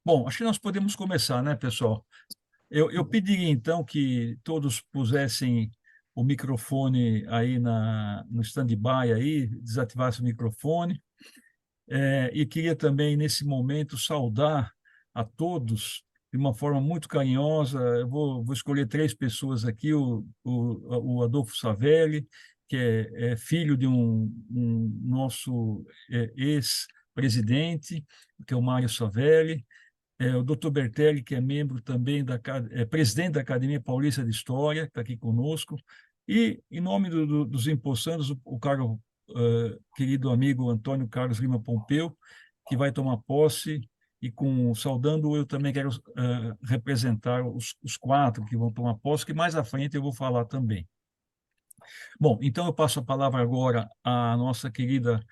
Bom, acho que nós podemos começar, né, pessoal? Eu pediria, então, que todos pusessem o microfone aí no stand-by, aí, desativasse o microfone. E queria também, nesse momento, saudar a todos de uma forma muito carinhosa. Eu vou escolher três pessoas aqui: o Adolfo Savelli, que é filho de um nosso ex-presidente, que é o Mário Savelli, o Dr. Bertelli, que é membro também presidente da Academia Paulista de História, que está aqui conosco, e, em nome dos empossandos, o caro querido amigo Antônio Carlos Lima Pompeu, que vai tomar posse, e saudando, eu também quero representar os quatro que vão tomar posse, que mais à frente eu vou falar também. Bom, então eu passo a palavra agora à nossa querida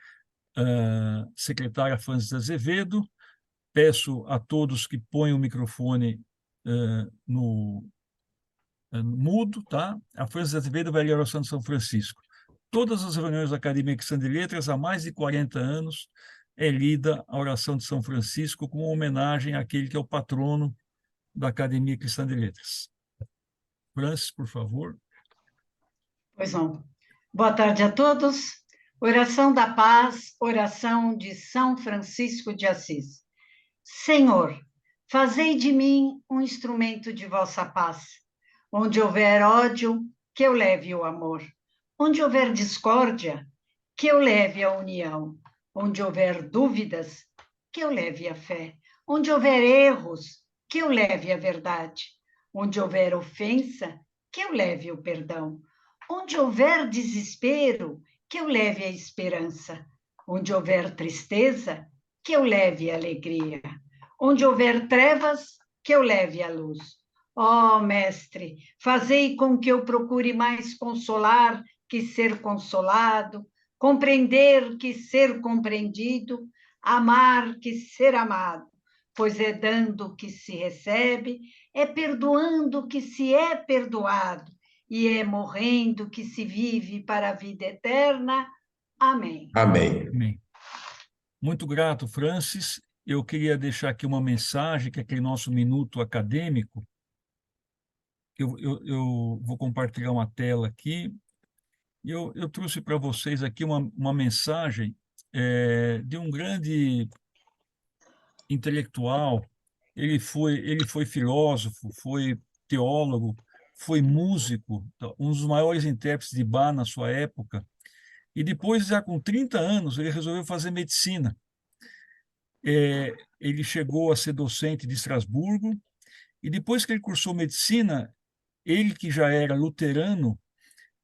secretária Francis Azevedo. Peço a todos que ponham o microfone no mudo, tá? A Francis Azevedo vai ler a oração de São Francisco. Todas as reuniões da Academia Cristã de Letras, há mais de 40 anos, é lida a oração de São Francisco como homenagem àquele que é o patrono da Academia Cristã de Letras. Francis, por favor. Pois não. Boa tarde a todos. Oração da paz, oração de São Francisco de Assis. Senhor, fazei de mim um instrumento de vossa paz. Onde houver ódio, que eu leve o amor. Onde houver discórdia, que eu leve a união. Onde houver dúvidas, que eu leve a fé. Onde houver erros, que eu leve a verdade. Onde houver ofensa, que eu leve o perdão. Onde houver desespero, que eu leve a esperança. Onde houver tristeza, que eu leve a alegria. Onde houver trevas, que eu leve a luz. Ó, Mestre, fazei com que eu procure mais consolar que ser consolado, compreender que ser compreendido, amar que ser amado, pois é dando que se recebe, é perdoando que se é perdoado, e é morrendo que se vive para a vida eterna. Amém. Amém. Amém. Muito grato, Francis. Eu queria deixar aqui uma mensagem, que é aquele nosso minuto acadêmico. Eu vou compartilhar uma tela aqui. Eu trouxe para vocês aqui uma mensagem de um grande intelectual. Ele foi filósofo, foi teólogo, foi músico, um dos maiores intérpretes de Bach na sua época. E depois, já com 30 anos, ele resolveu fazer medicina. Ele chegou a ser docente de Estrasburgo, e depois que ele cursou medicina, ele, que já era luterano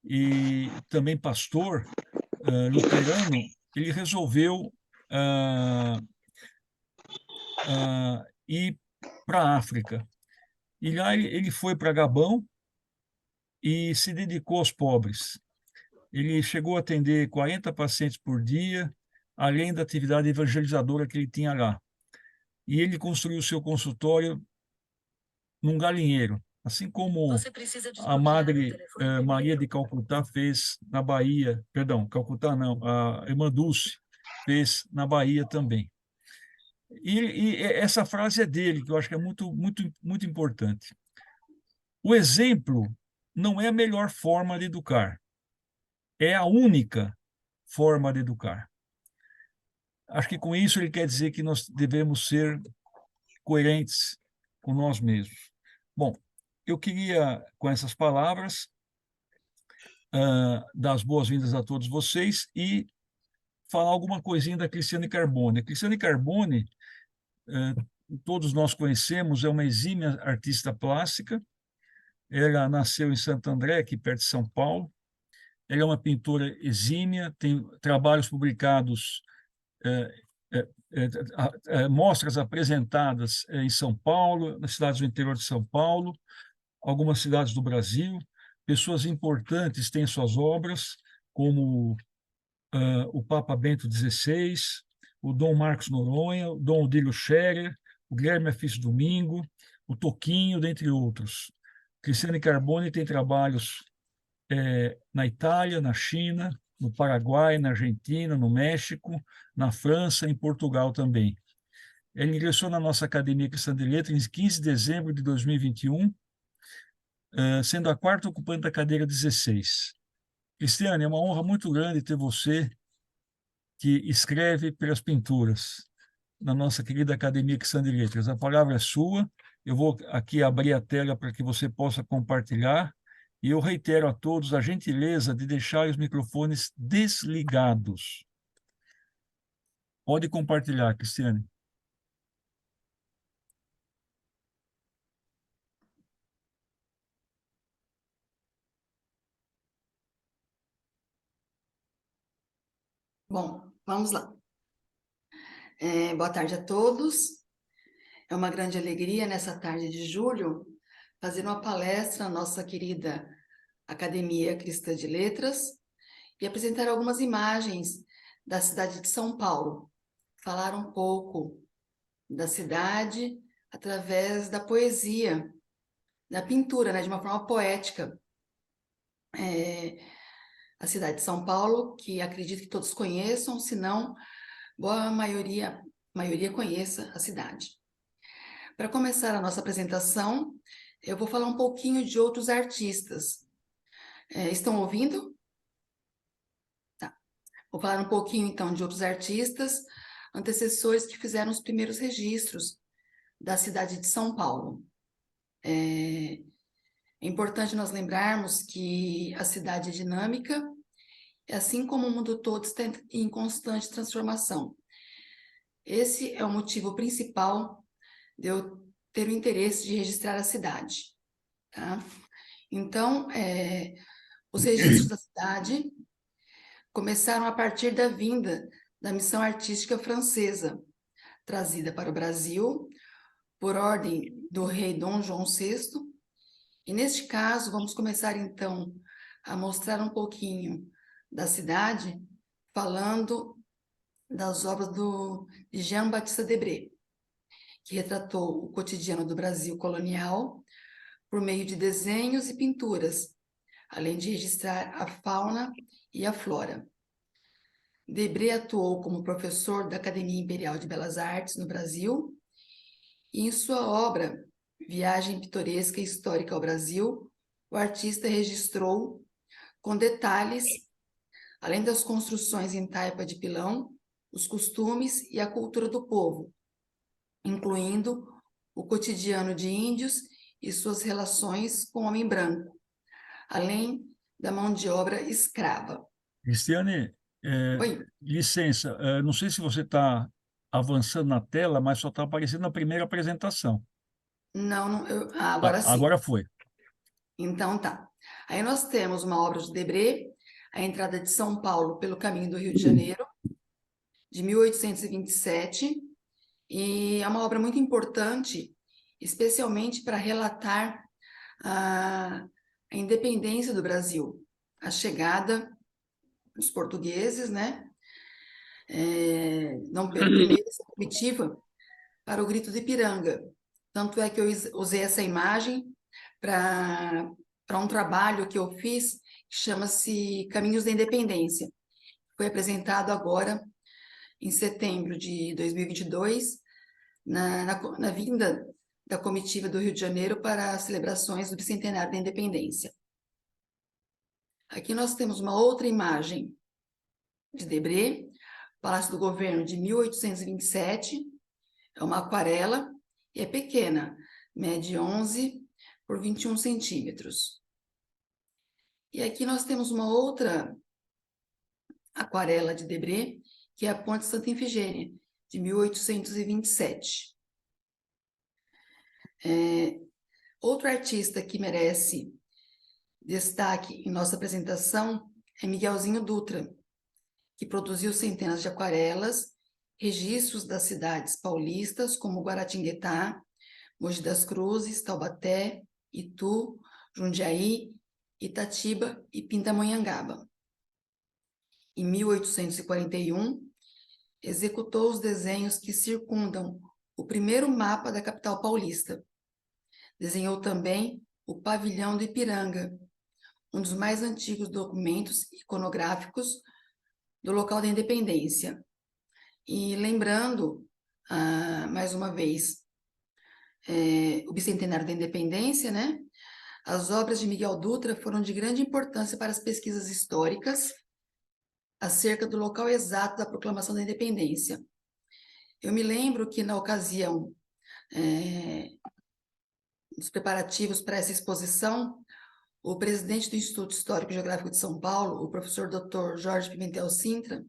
e também pastor luterano, ele resolveu ir para a África. E lá ele foi para Gabão e se dedicou aos pobres. Ele chegou a atender 40 pacientes por dia, além da atividade evangelizadora que ele tinha lá. E ele construiu o seu consultório num galinheiro, assim como a Madre Maria de Calcutá fez na Bahia, perdão, Calcutá não, a Irmã Dulce fez na Bahia também. E essa frase é dele, que eu acho que é muito, muito, muito importante. O exemplo não é a melhor forma de educar, é a única forma de educar. Acho que com isso ele quer dizer que nós devemos ser coerentes com nós mesmos. Bom, eu queria, com essas palavras, dar as boas-vindas a todos vocês e falar alguma coisinha da Cristiane Carbone. A Cristiane Carbone, todos nós conhecemos, é uma exímia artista plástica. Ela nasceu em Santo André, aqui perto de São Paulo. Ela é uma pintora exímia, tem trabalhos publicados, mostras apresentadas em São Paulo, nas cidades do interior de São Paulo, algumas cidades do Brasil. Pessoas importantes têm suas obras, como o Papa Bento XVI, o Dom Marcos Noronha, o Dom Odílio Scherer, o Guilherme Afis Domingo, o Toquinho, dentre outros. Cristiane Carbone tem trabalhos na Itália, na China, no Paraguai, na Argentina, no México, na França e em Portugal também. Ela ingressou na nossa Academia Cristã de Letras em 15 de dezembro de 2021, sendo a quarta ocupante da cadeira 16. Cristiane, é uma honra muito grande ter você que escreve pelas pinturas na nossa querida Academia Cristã de Letras. A palavra é sua, eu vou aqui abrir a tela para que você possa compartilhar, e eu reitero a todos a gentileza de deixar os microfones desligados. Pode compartilhar, Cristiane. Bom, vamos lá. Boa tarde a todos. É uma grande alegria, nessa tarde de julho, fazer uma palestra na nossa querida Academia Cristã de Letras e apresentar algumas imagens da cidade de São Paulo. Falar um pouco da cidade através da poesia, da pintura, né, de uma forma poética. A cidade de São Paulo, que acredito que todos conheçam, se não, boa maioria conheça a cidade. Para começar a nossa apresentação, eu vou falar um pouquinho de outros artistas. Estão ouvindo? Tá. Vou falar um pouquinho, então, de outros artistas, antecessores que fizeram os primeiros registros da cidade de São Paulo. É importante nós lembrarmos que a cidade é dinâmica, assim como o mundo todo está em constante transformação. Esse é o motivo principal de eu ter o interesse de registrar a cidade, tá? Então, os registros da cidade começaram a partir da vinda da missão artística francesa, trazida para o Brasil por ordem do rei Dom João VI. E neste caso, vamos começar então a mostrar um pouquinho da cidade, falando das obras de Jean-Baptiste Debré, que retratou o cotidiano do Brasil colonial por meio de desenhos e pinturas, além de registrar a fauna e a flora. Debré atuou como professor da Academia Imperial de Belas Artes no Brasil, e em sua obra Viagem Pitoresca e Histórica ao Brasil, o artista registrou com detalhes, além das construções em taipa de pilão, os costumes e a cultura do povo, incluindo o cotidiano de índios e suas relações com o homem branco, além da mão de obra escrava. Cristiane, Oi? licença, não sei se você está avançando na tela, mas só está aparecendo na primeira apresentação. Não, Tá, agora sim. agora foi. Então tá. Aí nós temos uma obra de Debré, a entrada de São Paulo pelo caminho do Rio de Janeiro, de 1827, e é uma obra muito importante, especialmente para relatar a independência do Brasil, a chegada dos portugueses, né? Não pelo primeiro essa comitiva para o Grito do Ipiranga. Tanto é que eu usei essa imagem para um trabalho que eu fiz, que chama-se Caminhos da Independência. Foi apresentado agora, em setembro de 2022, na vinda da comitiva do Rio de Janeiro para as celebrações do bicentenário da Independência. Aqui nós temos uma outra imagem de Debré, Palácio do Governo de 1827, é uma aquarela e é pequena, mede 11 por 21 centímetros. E aqui nós temos uma outra aquarela de Debré, que é a Ponte Santa Ifigênia, de 1827. Outro artista que merece destaque em nossa apresentação é Miguelzinho Dutra, que produziu centenas de aquarelas, registros das cidades paulistas, como Guaratinguetá, Mogi das Cruzes, Taubaté, Itu, Jundiaí, Itatiba e Pindamonhangaba. Em 1841, executou os desenhos que circundam o primeiro mapa da capital paulista. Desenhou também o Pavilhão do Ipiranga, um dos mais antigos documentos iconográficos do local da independência. E lembrando mais uma vez, o bicentenário da independência, né? As obras de Miguel Dutra foram de grande importância para as pesquisas históricas acerca do local exato da proclamação da independência. Eu me lembro que, na ocasião dos preparativos para essa exposição, o presidente do Instituto Histórico e Geográfico de São Paulo, o professor Dr. Jorge Pimentel Sintra,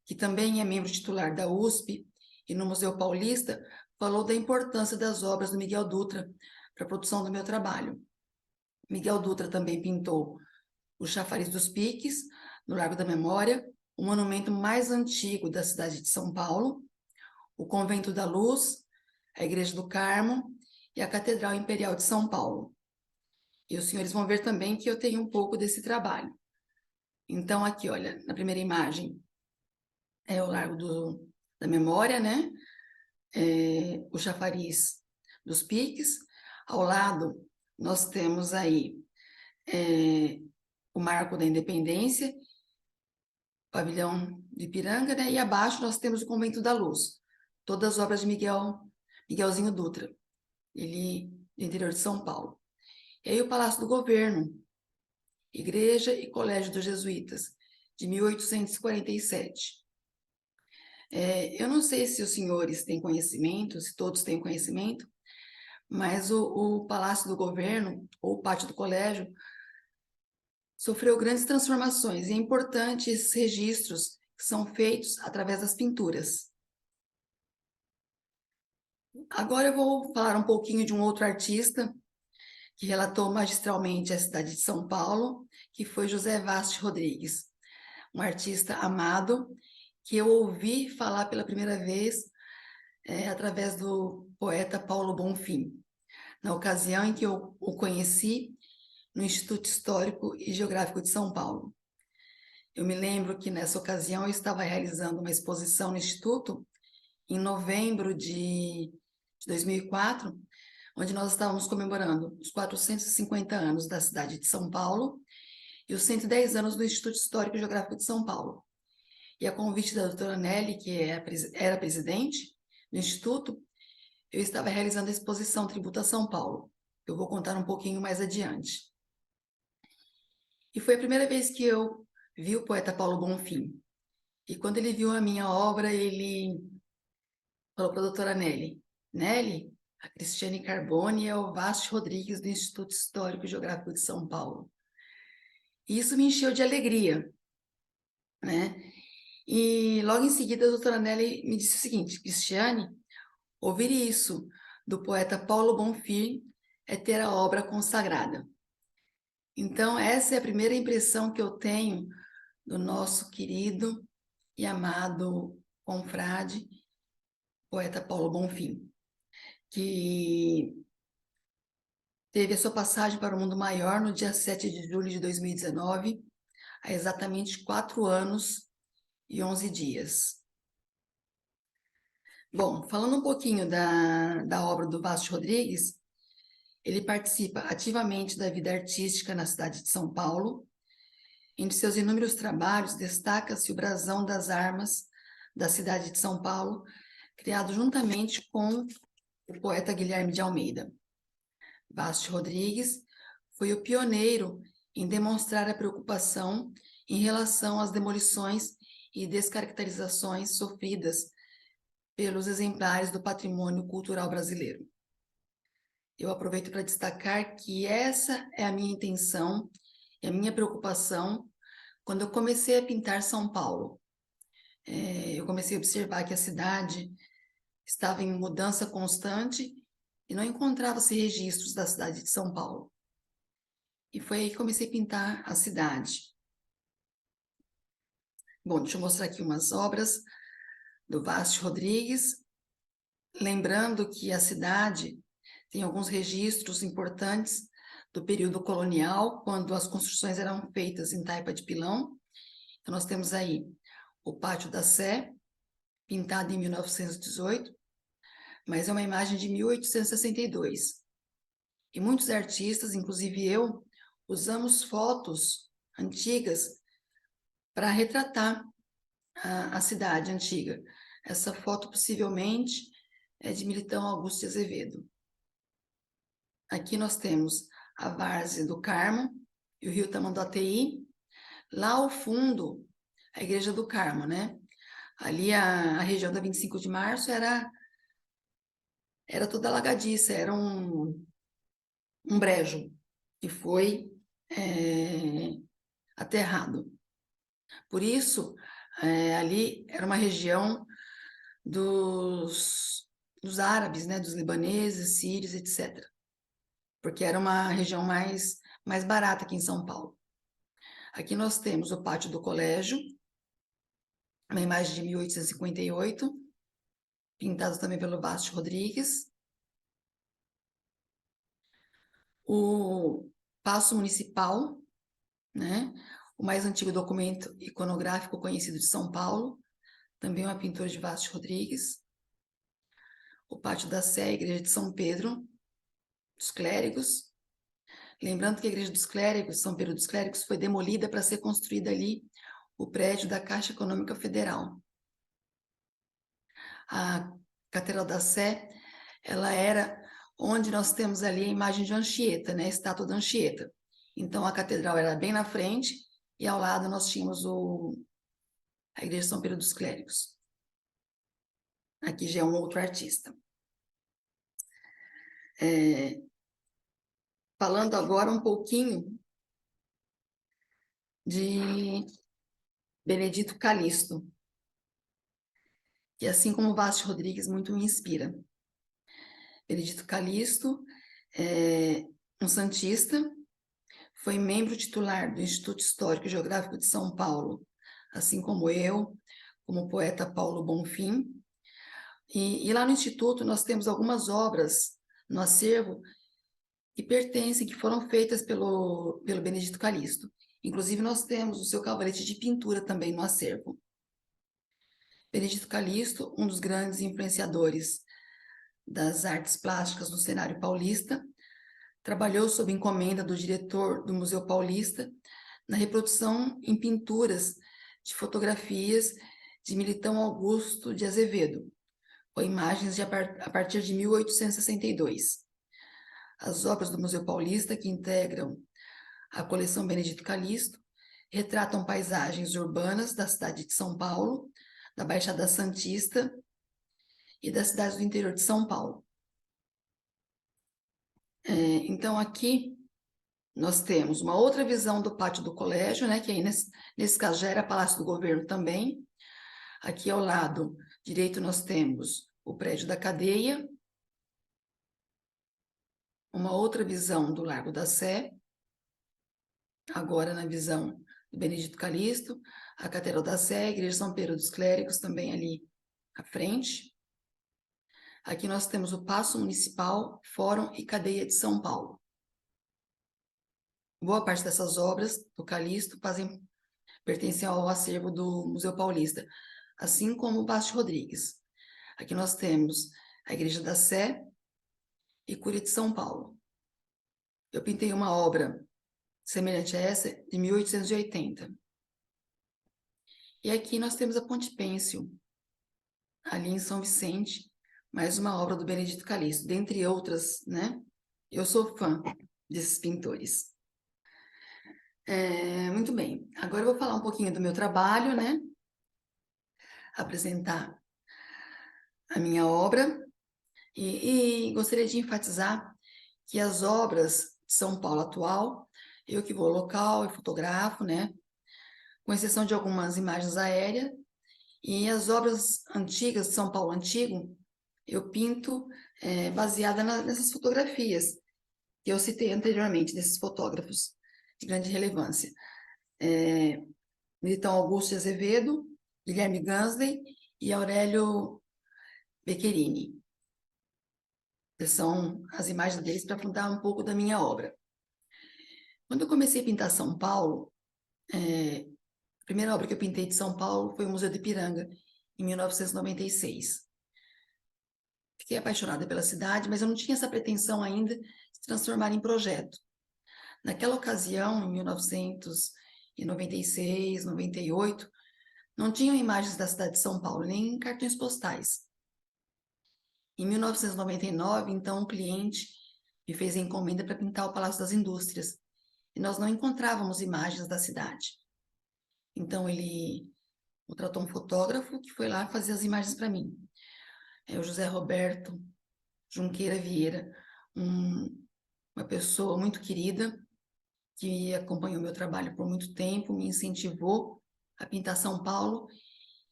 que também é membro titular da USP e no Museu Paulista, falou da importância das obras do Miguel Dutra para a produção do meu trabalho. Miguel Dutra também pintou o Chafariz dos Piques, no Largo da Memória, o monumento mais antigo da cidade de São Paulo, o Convento da Luz, a Igreja do Carmo e a Catedral Imperial de São Paulo. E os senhores vão ver também que eu tenho um pouco desse trabalho. Então, aqui, olha, na primeira imagem é o Largo da Memória, né? O Chafariz dos Piques. Ao lado, nós temos aí o Marco da Independência, o Pavilhão de Ipiranga, né? E abaixo nós temos o Convento da Luz, todas as obras de Miguelzinho Dutra, ele do interior de São Paulo. E aí o Palácio do Governo, Igreja e Colégio dos Jesuítas, de 1847. Eu não sei se os senhores têm conhecimento, se todos têm conhecimento, mas o Palácio do Governo, ou o Pátio do Colégio, sofreu grandes transformações, e é importante esses registros que são feitos através das pinturas. Agora eu vou falar um pouquinho de um outro artista que relatou magistralmente a cidade de São Paulo, que foi José Vaz Rodrigues, um artista amado, que eu ouvi falar pela primeira vez através do poeta Paulo Bonfim, na ocasião em que eu o conheci no Instituto Histórico e Geográfico de São Paulo. Eu me lembro que nessa ocasião eu estava realizando uma exposição no Instituto, em novembro de 2004, onde nós estávamos comemorando os 450 anos da cidade de São Paulo e os 110 anos do Instituto Histórico e Geográfico de São Paulo. E a convite da doutora Nelly, que era presidente do Instituto, eu estava realizando a exposição Tributo a São Paulo. Eu vou contar um pouquinho mais adiante. E foi a primeira vez que eu vi o poeta Paulo Bonfim. E quando ele viu a minha obra, ele falou para a doutora Nelly, Nelly, a Cristiane Carbone é o Vaz Rodrigues do Instituto Histórico e Geográfico de São Paulo. E isso me encheu de alegria, né? E logo em seguida a doutora Nelly me disse o seguinte, Cristiane, ouvir isso do poeta Paulo Bonfim é ter a obra consagrada. Então, essa é a primeira impressão que eu tenho do nosso querido e amado confrade, poeta Paulo Bonfim, que teve a sua passagem para o mundo maior no dia 7 de julho de 2019, há exatamente 4 anos e 11 dias. Bom, falando um pouquinho da obra do Vaz Rodrigues, ele participa ativamente da vida artística na cidade de São Paulo. Entre seus inúmeros trabalhos, destaca-se o brasão das armas da cidade de São Paulo, criado juntamente com o poeta Guilherme de Almeida. Vaz Rodrigues foi o pioneiro em demonstrar a preocupação em relação às demolições e descaracterizações sofridas pelos exemplares do patrimônio cultural brasileiro. Eu aproveito para destacar que essa é a minha intenção e a minha preocupação quando eu comecei a pintar São Paulo. Eu comecei a observar que a cidade estava em mudança constante e não encontrava-se registros da cidade de São Paulo. E foi aí que comecei a pintar a cidade. Bom, deixa eu mostrar aqui umas obras do Vaz Rodrigues, lembrando que a cidade tem alguns registros importantes do período colonial, quando as construções eram feitas em taipa de pilão. Então, nós temos aí o Pátio da Sé, pintado em 1918, mas é uma imagem de 1862. E muitos artistas, inclusive eu, usamos fotos antigas para retratar a cidade antiga. Essa foto possivelmente é de Militão Augusto de Azevedo. Aqui nós temos a Várzea do Carmo e o Rio Tamanduateí. Lá ao fundo, a Igreja do Carmo, né? Ali a região da 25 de Março era toda alagadiça, era um brejo que foi aterrado. Por isso, ali era uma região dos árabes, né? Dos libaneses, sírios, etc. Porque era uma região mais barata aqui em São Paulo. Aqui nós temos o pátio do colégio, uma imagem de 1858, pintado também pelo Vasco Rodrigues. O Paço Municipal, né? O mais antigo documento iconográfico conhecido de São Paulo, também uma pintura de Vasco Rodrigues. O Pátio da Sé, a Igreja de São Pedro, dos Clérigos. Lembrando que a Igreja dos Clérigos, São Pedro dos Clérigos, foi demolida para ser construída ali o prédio da Caixa Econômica Federal. A Catedral da Sé, ela era onde nós temos ali a imagem de Anchieta, né? A estátua de Anchieta. Então, a catedral era bem na frente e ao lado nós tínhamos a Igreja de São Pedro dos Clérigos. Aqui já é um outro artista. Falando agora um pouquinho de Benedito Calixto, que assim como Vasco Rodrigues muito me inspira. Benedito Calixto é um santista, foi membro titular do Instituto Histórico e Geográfico de São Paulo, assim como eu, como o poeta Paulo Bonfim. E lá no Instituto nós temos algumas obras no acervo que foram feitas pelo Benedito Calixto. Inclusive nós temos o seu cavalete de pintura também no acervo. Benedito Calixto, um dos grandes influenciadores das artes plásticas no cenário paulista, trabalhou sob encomenda do diretor do Museu Paulista na reprodução em pinturas de fotografias de Militão Augusto de Azevedo, com imagens a partir de 1862. As obras do Museu Paulista, que integram a coleção Benedito Calixto, retratam paisagens urbanas da cidade de São Paulo, da Baixada Santista e das cidades do interior de São Paulo. Então, aqui nós temos uma outra visão do pátio do colégio, né, que aí nesse caso já era Palácio do Governo também. Aqui ao lado direito nós temos o prédio da cadeia, uma outra visão do Largo da Sé, agora na visão do Benedito Calixto, a Catedral da Sé, a Igreja de São Pedro dos Clérigos também ali à frente. Aqui nós temos o Paço Municipal, Fórum e Cadeia de São Paulo. Boa parte dessas obras do Calixto pertencem ao acervo do Museu Paulista, assim como o Vasco Rodrigues. Aqui nós temos a Igreja da Sé e Cúria de São Paulo. Eu pintei uma obra semelhante a essa de 1880. E aqui nós temos a Ponte Pêncil, ali em São Vicente, mais uma obra do Benedito Calixto, dentre outras, né? Eu sou fã desses pintores. Muito bem, agora eu vou falar um pouquinho do meu trabalho, né? Apresentar a minha obra e gostaria de enfatizar que as obras de São Paulo atual, eu que vou ao local e fotografo, né? Com exceção de algumas imagens aéreas, e as obras antigas de São Paulo antigo, eu pinto baseada nessas fotografias que eu citei anteriormente, desses fotógrafos de grande relevância. Militão Augusto de Azevedo, Guilherme Gansley e Aurélio Beccherini. São as imagens deles para contar um pouco da minha obra. Quando eu comecei a pintar São Paulo, a primeira obra que eu pintei de São Paulo foi o Museu do Ipiranga, em 1996. Fiquei apaixonada pela cidade, mas eu não tinha essa pretensão ainda de se transformar em projeto. Naquela ocasião, em 1996, 98, não tinham imagens da cidade de São Paulo, nem cartões postais. Em 1999, então, um cliente me fez a encomenda para pintar o Palácio das Indústrias, e nós não encontrávamos imagens da cidade. Então, ele contratou um fotógrafo que foi lá fazer as imagens para mim. É o José Roberto Junqueira Vieira, uma pessoa muito querida, que acompanhou meu trabalho por muito tempo, me incentivou a pintar São Paulo,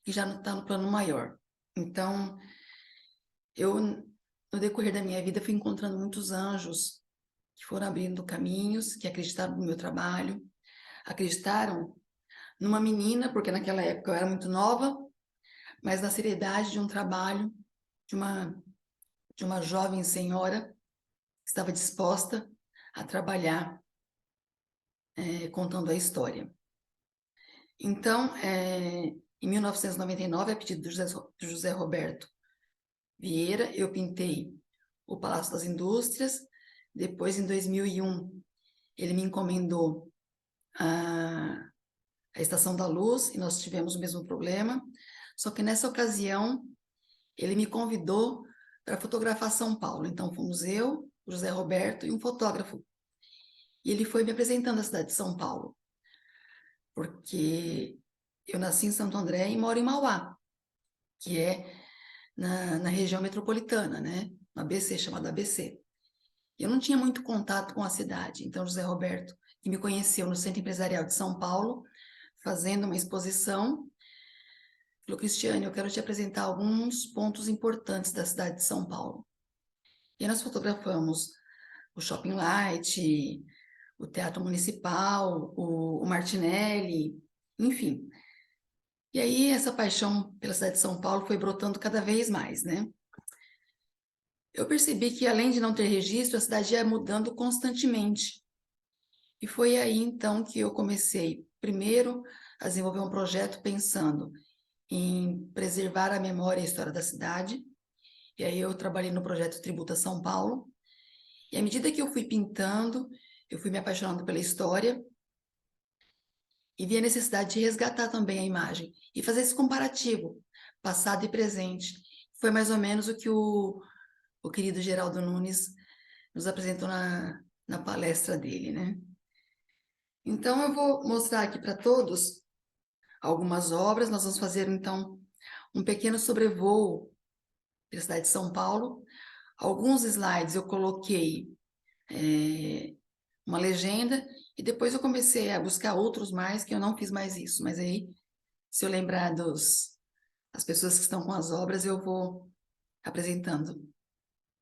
e já está no plano maior. Então, no decorrer da minha vida, fui encontrando muitos anjos que foram abrindo caminhos, que acreditaram no meu trabalho, acreditaram numa menina, porque naquela época eu era muito nova, mas na seriedade de um trabalho, de uma jovem senhora que estava disposta a trabalhar contando a história. Então, em 1999, a pedido do José Roberto Vieira, eu pintei o Palácio das Indústrias. Depois, em 2001, ele me encomendou a Estação da Luz, e nós tivemos o mesmo problema. Só que nessa ocasião, ele me convidou para fotografar São Paulo. Então, fomos eu, o José Roberto e um fotógrafo. E ele foi me apresentando a cidade de São Paulo, porque eu nasci em Santo André e moro em Mauá, que é na região metropolitana, né? Uma ABC, chamada ABC. Eu não tinha muito contato com a cidade, então José Roberto, que me conheceu no Centro Empresarial de São Paulo, fazendo uma exposição, falou: Cristiane, eu quero te apresentar alguns pontos importantes da cidade de São Paulo. E nós fotografamos o Shopping Light, o Teatro Municipal, o Martinelli, enfim. E aí essa paixão pela cidade de São Paulo foi brotando cada vez mais, né? Eu percebi que, além de não ter registro, a cidade ia mudando constantemente. E foi aí, então, que eu comecei, primeiro, a desenvolver um projeto pensando em preservar a memória e a história da cidade. E aí eu trabalhei no projeto Tributa São Paulo. E à medida que eu fui pintando, eu fui me apaixonando pela história e vi a necessidade de resgatar também a imagem e fazer esse comparativo, passado e presente. Foi mais ou menos o que o querido Geraldo Nunes nos apresentou na palestra dele, né? Então, eu vou mostrar aqui para todos algumas obras. Nós vamos fazer, então, um pequeno sobrevoo pela cidade de São Paulo. Alguns slides eu coloquei uma legenda, e depois eu comecei a buscar outros mais, que eu não fiz mais isso. Mas aí, se eu lembrar as pessoas que estão com as obras, eu vou apresentando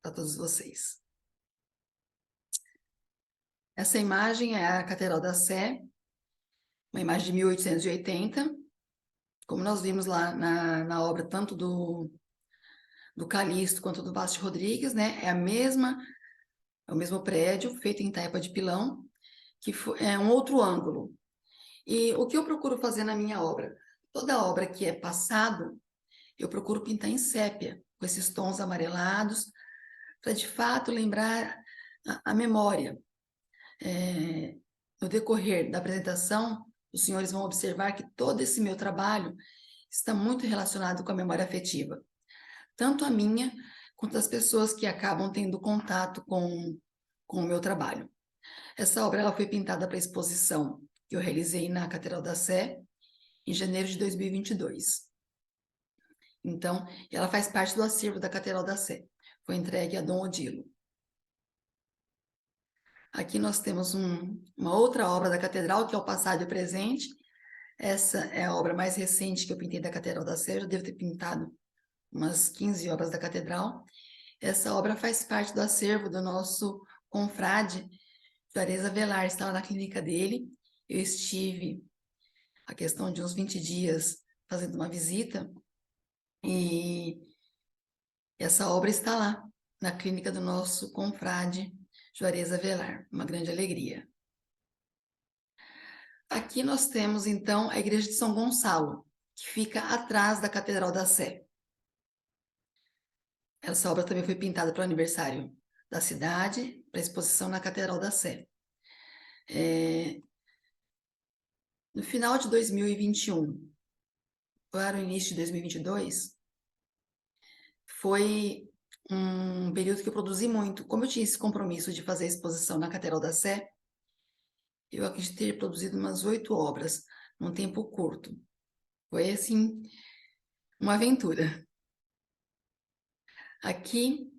para todos vocês. Essa imagem é a Catedral da Sé, uma imagem de 1880, como nós vimos lá na obra, tanto do Calixto quanto do Vaz de Rodrigues, né? É o mesmo prédio, feito em taipa de pilão, que é um outro ângulo. E o que eu procuro fazer na minha obra? Toda obra que é passado, eu procuro pintar em sépia, com esses tons amarelados, para de fato lembrar a memória. No decorrer da apresentação, os senhores vão observar que todo esse meu trabalho está muito relacionado com a memória afetiva, tanto a minha quanto as pessoas que acabam tendo contato com o meu trabalho. Essa obra ela foi pintada para a exposição que eu realizei na Catedral da Sé, em janeiro de 2022. Então, ela faz parte do acervo da Catedral da Sé. Foi entregue a Dom Odilo. Aqui nós temos uma outra obra da Catedral, que é o Passado e o Presente. Essa é a obra mais recente que eu pintei da Catedral da Sé. Eu já devo ter pintado umas 15 obras da Catedral. Essa obra faz parte do acervo do nosso confrade, Juarez Avelar. Estava na clínica dele. Eu estive, a questão de uns 20 dias, fazendo uma visita, e essa obra está lá, na clínica do nosso confrade, Juarez Avelar. Uma grande alegria. Aqui nós temos, então, a Igreja de São Gonçalo, que fica atrás da Catedral da Sé. Essa obra também foi pintada para o aniversário da cidade, para exposição na Catedral da Sé. No final de 2021, para o início de 2022, foi um período que eu produzi muito. Como eu tinha esse compromisso de fazer a exposição na Catedral da Sé, eu acredito ter produzido umas 8 obras, num tempo curto. Foi, assim, uma aventura. Aqui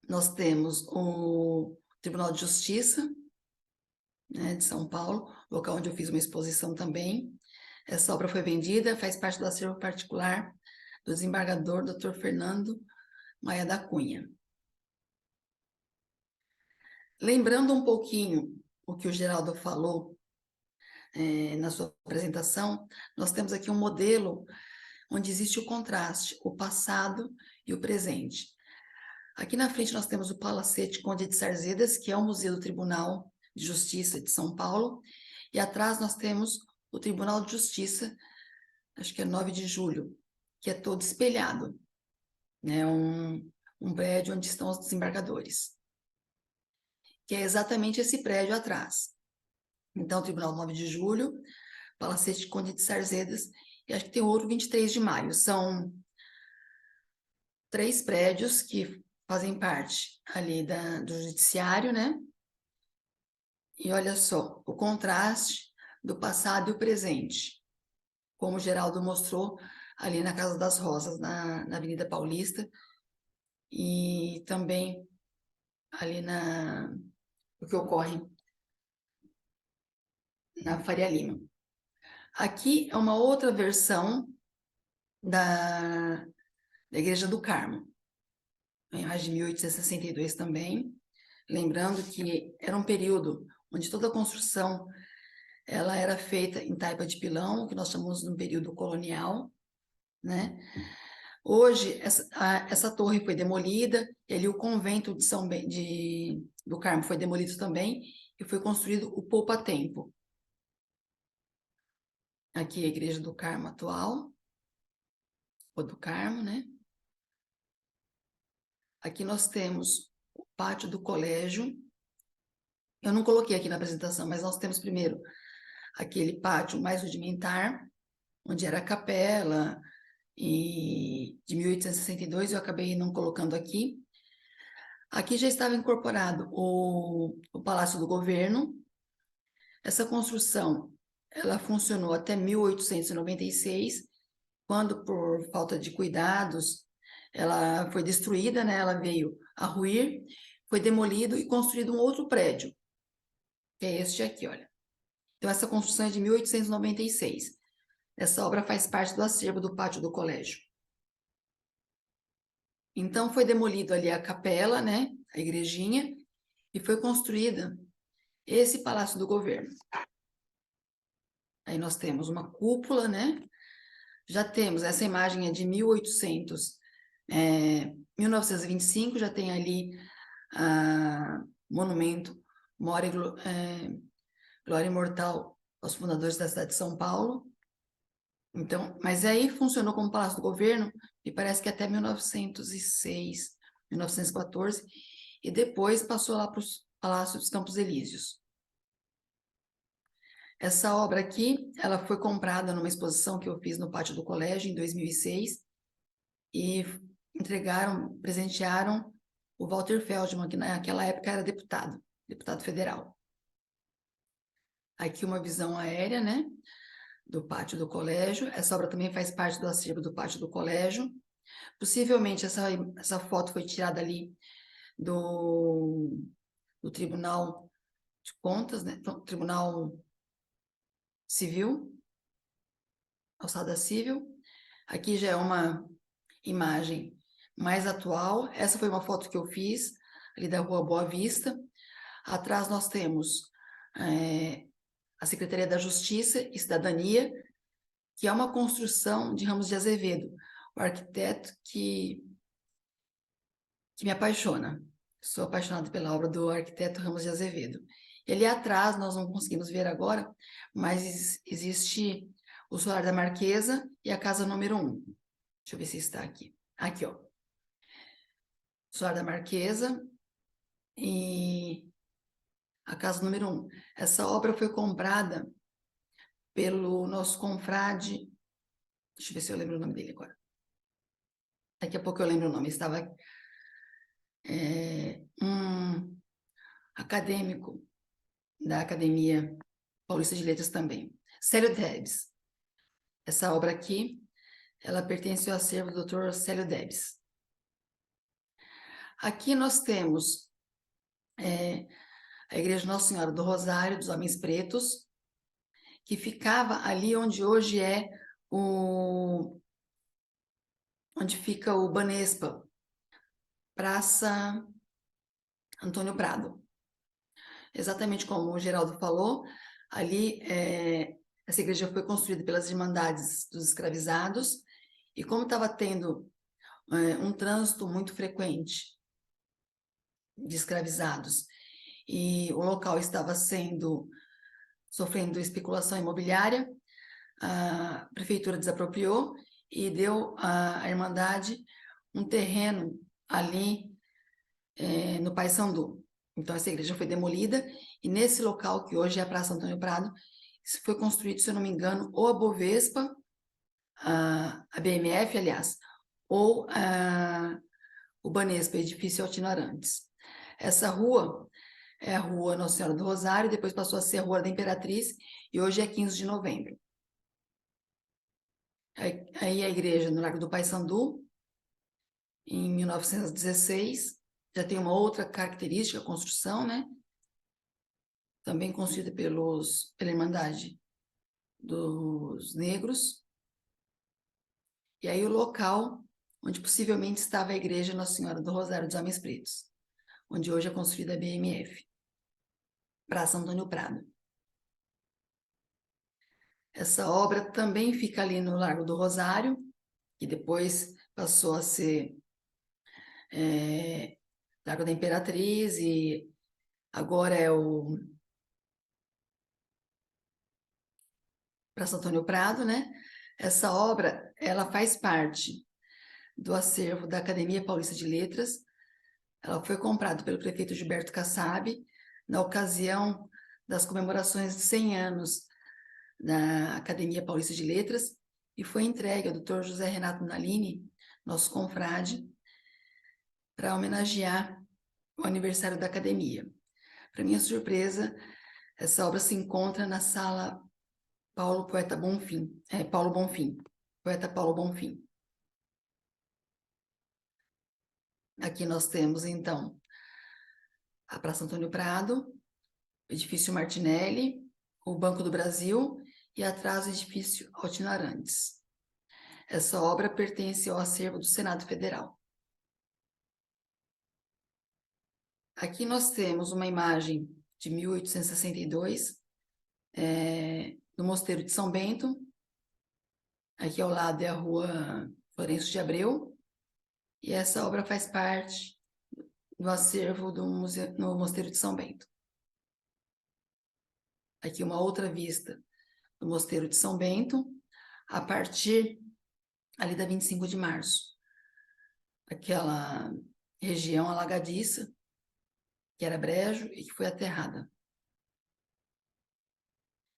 nós temos o Tribunal de Justiça, né, de São Paulo, local onde eu fiz uma exposição também. Essa obra foi vendida, faz parte do acervo particular do desembargador Dr. Fernando Maia da Cunha. Lembrando um pouquinho o que o Geraldo falou na sua apresentação, nós temos aqui um modelo onde existe o contraste, o passado e o presente. Aqui na frente nós temos o Palacete Conde de Sarzedas, que é o Museu do Tribunal de Justiça de São Paulo, e atrás nós temos o Tribunal de Justiça, acho que é 9 de julho, que é todo espelhado, né? Um prédio onde estão os desembargadores, que é exatamente esse prédio atrás. Então, Tribunal 9 de julho, Palacete Conde de Sarzedas, e acho que tem outro 23 de maio. São 3 prédios que fazem parte ali do judiciário, né? E olha só, o contraste do passado e o presente, como o Geraldo mostrou ali na Casa das Rosas, na Avenida Paulista, e também ali o que ocorre na Faria Lima. Aqui é uma outra versão da Igreja do Carmo, em mais de 1862 também, lembrando que era um período onde toda a construção ela era feita em taipa de pilão, que nós chamamos de um período colonial, né? Hoje, essa torre foi demolida, e ali o convento do Carmo foi demolido também, e foi construído o Poupa-Tempo. Aqui a Igreja do Carmo atual, ou do Carmo, né? Aqui nós temos o pátio do colégio. Eu não coloquei aqui na apresentação, mas nós temos primeiro aquele pátio mais rudimentar, onde era a capela, e de 1862 eu acabei não colocando aqui. Aqui já estava incorporado o Palácio do Governo. Essa construção, ela funcionou até 1896, quando, por falta de cuidados, ela foi destruída, né? Ela veio a ruir, foi demolido e construído um outro prédio, que é este aqui, olha. Então, essa construção é de 1896. Essa obra faz parte do acervo do pátio do colégio. Então, foi demolido ali a capela, né? A igrejinha, e foi construída esse Palácio do Governo. Aí nós temos uma cúpula, né? Já temos, essa imagem é de 1925, já tem ali monumento Glória Imortal aos fundadores da cidade de São Paulo. Então, mas aí funcionou como Palácio do Governo, e parece que até 1906, 1914, e depois passou lá para o Palácio dos Campos Elíseos. Essa obra aqui, ela foi comprada numa exposição que eu fiz no pátio do colégio em 2006, e presentearam o Walter Feldman, que naquela época era deputado federal. Aqui uma visão aérea, né, do pátio do colégio. Essa obra também faz parte do acervo do pátio do colégio. Possivelmente essa foto foi tirada ali do Tribunal de Contas, né, Tribunal Civil, alçada civil. Aqui já é uma imagem mais atual. Essa foi uma foto que eu fiz ali da Rua Boa Vista. Atrás nós temos a Secretaria da Justiça e Cidadania, que é uma construção de Ramos de Azevedo, o arquiteto que me apaixona. Sou apaixonada pela obra do arquiteto Ramos de Azevedo. E ali atrás, nós não conseguimos ver agora, mas existe o Solar da Marquesa e a casa número 1. Deixa eu ver se está aqui. Aqui, ó. Solar da Marquesa e a casa número 1. Essa obra foi comprada pelo nosso confrade Deixa eu ver se eu lembro o nome dele agora. Daqui a pouco eu lembro o nome. Estava um acadêmico da Academia Paulista de Letras também. Célio Debs. Essa obra aqui, ela pertence ao acervo do Dr. Célio Debs. Aqui nós temos a Igreja Nossa Senhora do Rosário dos Homens Pretos, que ficava ali onde hoje onde fica o Banespa, Praça Antônio Prado. Exatamente como o Geraldo falou, ali essa igreja foi construída pelas Irmandades dos Escravizados, e como estava tendo um trânsito muito frequente de escravizados, e o local estava sofrendo especulação imobiliária, a prefeitura desapropriou e deu à Irmandade um terreno ali no Paissandu. Então, essa igreja foi demolida, e nesse local, que hoje é a Praça Antônio Prado, isso foi construído, se eu não me engano, ou a Bovespa, a BMF, aliás, ou o Banespa, Edifício Altino Arantes. Essa rua é a Rua Nossa Senhora do Rosário, depois passou a ser a Rua da Imperatriz, e hoje é 15 de novembro. Aí a igreja no Largo do Paissandu, em 1916, já tem uma outra característica, a construção, né? Também construída pela Irmandade dos Negros. E aí o local onde possivelmente estava a igreja Nossa Senhora do Rosário dos Homens Pretos, onde hoje é construída a BMF, Praça Antônio Prado. Essa obra também fica ali no Largo do Rosário, que depois passou a ser Largo da Imperatriz, e agora é o Praça Antônio Prado, né? Essa obra, ela faz parte do acervo da Academia Paulista de Letras. Ela foi comprada pelo prefeito Gilberto Kassab na ocasião das comemorações de 100 anos da Academia Paulista de Letras, e foi entregue ao Dr. José Renato Nalini, nosso confrade, para homenagear o aniversário da Academia. Para minha surpresa, essa obra se encontra na sala Paulo Bonfim, poeta Paulo Bonfim. Aqui nós temos, então, a Praça Antônio Prado, o edifício Martinelli, o Banco do Brasil, e atrás o edifício Altino Arantes. Essa obra pertence ao acervo do Senado Federal. Aqui nós temos uma imagem de 1862, no Mosteiro de São Bento. Aqui ao lado é a Rua Florencio de Abreu, e essa obra faz parte do acervo no Mosteiro de São Bento. Aqui uma outra vista do Mosteiro de São Bento, a partir ali da 25 de março. Aquela região alagadiça, que era brejo e que foi aterrada.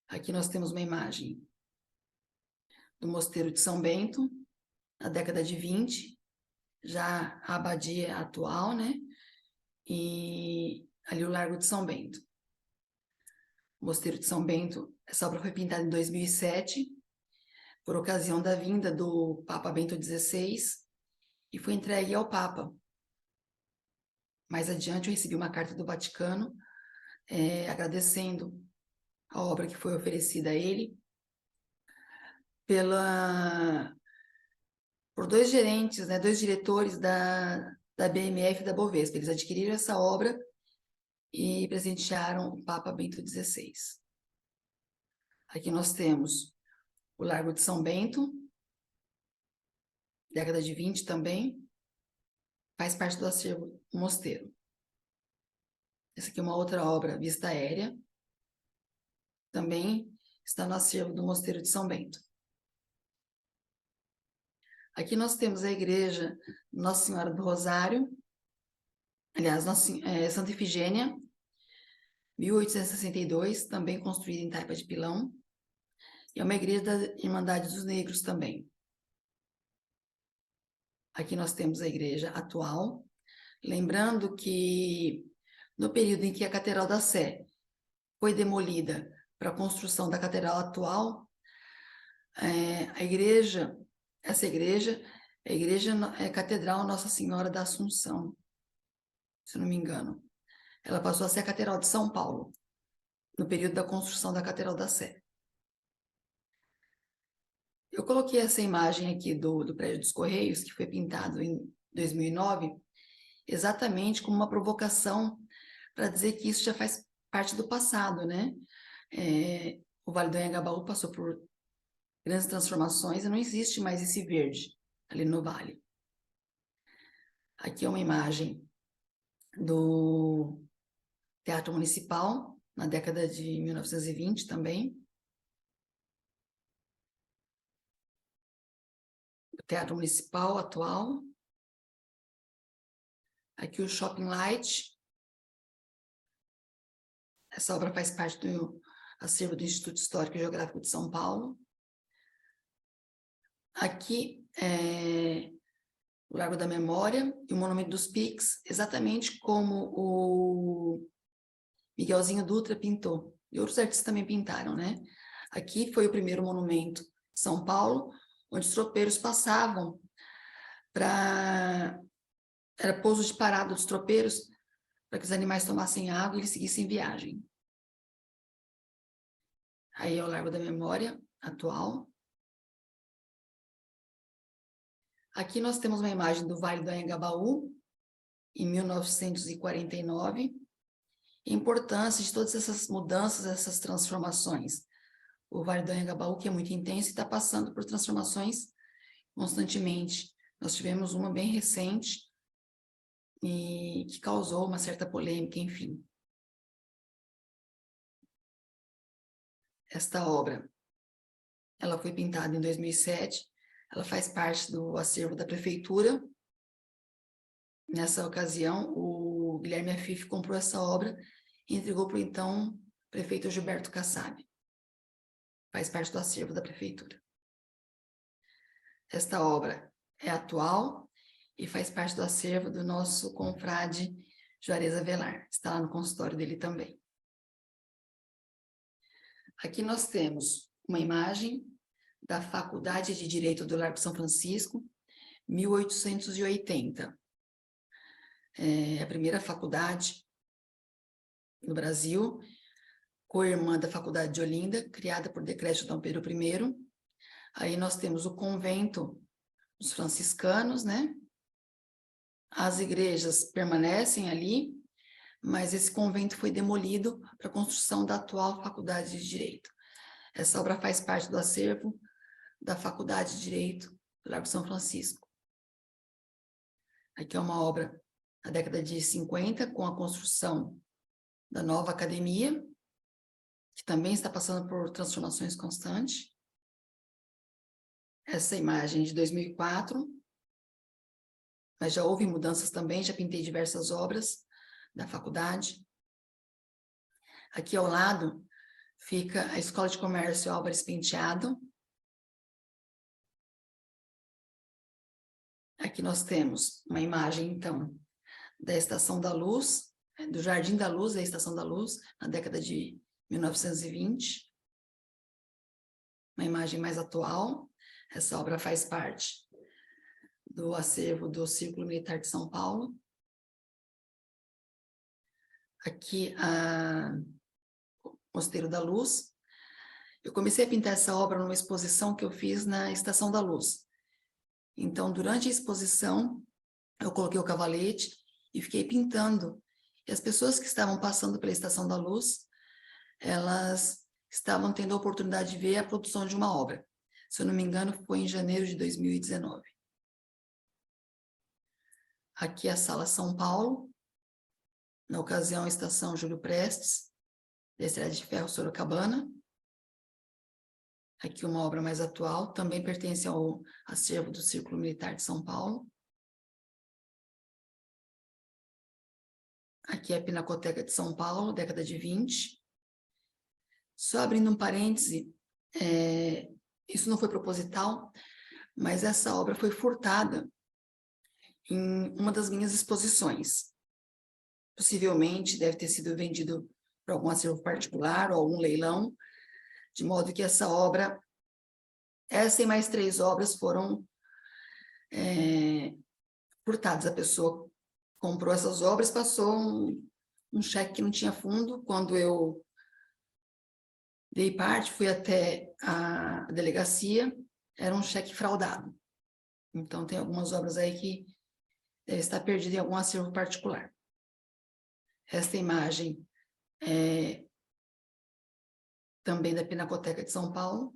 Aqui nós temos uma imagem do Mosteiro de São Bento, na década de 20, já a abadia atual, né? E ali o Largo de São Bento. O Mosteiro de São Bento, essa obra foi pintada em 2007, por ocasião da vinda do Papa Bento XVI, e foi entregue ao Papa. Mais adiante eu recebi uma carta do Vaticano, agradecendo a obra que foi oferecida a ele, por dois gerentes, né, dois diretores da BMF e da Bovespa. Eles adquiriram essa obra e presentearam o Papa Bento XVI. Aqui nós temos o Largo de São Bento, década de 20 também, faz parte do acervo do mosteiro. Essa aqui é uma outra obra, Vista Aérea, também está no acervo do Mosteiro de São Bento. Aqui nós temos a igreja Nossa Senhora do Rosário, aliás, Santa Ifigênia, 1862, também construída em taipa de pilão, e é uma igreja da Irmandade dos Negros também. Aqui nós temos a igreja atual, lembrando que no período em que a Catedral da Sé foi demolida para a construção da catedral atual, essa igreja é a igreja Catedral Nossa Senhora da Assunção, se não me engano. Ela passou a ser a Catedral de São Paulo, no período da construção da Catedral da Sé. Eu coloquei essa imagem aqui do prédio dos Correios, que foi pintado em 2009, exatamente como uma provocação para dizer que isso já faz parte do passado, né? O Vale do Anhangabaú passou por grandes transformações e não existe mais esse verde ali no vale. Aqui é uma imagem do Teatro Municipal, na década de 1920 também. O Teatro Municipal atual. Aqui o Shopping Light. Essa obra faz parte do acervo do Instituto Histórico e Geográfico de São Paulo. Aqui o Largo da Memória e o Monumento dos Piques, exatamente como o Miguelzinho Dutra pintou. E outros artistas também pintaram, né? Aqui foi o primeiro monumento de São Paulo, onde os tropeiros passavam para... Era pouso de parada dos tropeiros, para que os animais tomassem água e eles seguissem viagem. Aí é o Largo da Memória, atual. Aqui nós temos uma imagem do Vale do Anhangabaú, em 1949. A importância de todas essas mudanças, essas transformações. O Vale do Anhangabaú, que é muito intenso, e está passando por transformações constantemente. Nós tivemos uma bem recente, e que causou uma certa polêmica, enfim. Esta obra, ela foi pintada em 2007, ela faz parte do acervo da prefeitura. Nessa ocasião, o Guilherme Afif comprou essa obra e entregou para o então prefeito Gilberto Kassab. Faz parte do acervo da prefeitura. Esta obra é atual e faz parte do acervo do nosso confrade Juarez Avelar. Está lá no consultório dele também. Aqui nós temos uma imagem da Faculdade de Direito do Largo São Francisco, 1880. É a primeira faculdade no Brasil, co-irmã da Faculdade de Olinda, criada por decreto de Dom Pedro I. Aí nós temos o convento dos franciscanos, né? As igrejas permanecem ali, mas esse convento foi demolido para a construção da atual Faculdade de Direito. Essa obra faz parte do acervo da Faculdade de Direito do Largo São Francisco. Aqui é uma obra da década de 50, com a construção da nova academia, que também está passando por transformações constantes. Essa imagem de 2004, mas já houve mudanças também, já pintei diversas obras da faculdade. Aqui ao lado fica a Escola de Comércio Álvares Penteado. Aqui nós temos uma imagem, então, da Estação da Luz, do Jardim da Luz, da Estação da Luz, na década de 1920. Uma imagem mais atual. Essa obra faz parte do acervo do Círculo Militar de São Paulo. Aqui, o Mosteiro da Luz. Eu comecei a pintar essa obra numa exposição que eu fiz na Estação da Luz. Então, durante a exposição, eu coloquei o cavalete e fiquei pintando. E as pessoas que estavam passando pela Estação da Luz, elas estavam tendo a oportunidade de ver a produção de uma obra. Se eu não me engano, foi em janeiro de 2019. Aqui é a Sala São Paulo, na ocasião a Estação Júlio Prestes, da Estrada de Ferro Sorocabana. Aqui uma obra mais atual, também pertence ao acervo do Círculo Militar de São Paulo. Aqui é a Pinacoteca de São Paulo, década de 20. Só abrindo um parêntese, isso não foi proposital, mas essa obra foi furtada em uma das minhas exposições. Possivelmente deve ter sido vendido para algum acervo particular ou algum leilão, de modo que essa obra, essa e mais 3 obras foram furtadas. A pessoa comprou essas obras, passou um cheque que não tinha fundo. Quando eu dei parte, fui até a delegacia, era um cheque fraudado. Então, tem algumas obras aí que deve estar perdida em algum acervo particular. Esta imagem é também da Pinacoteca de São Paulo.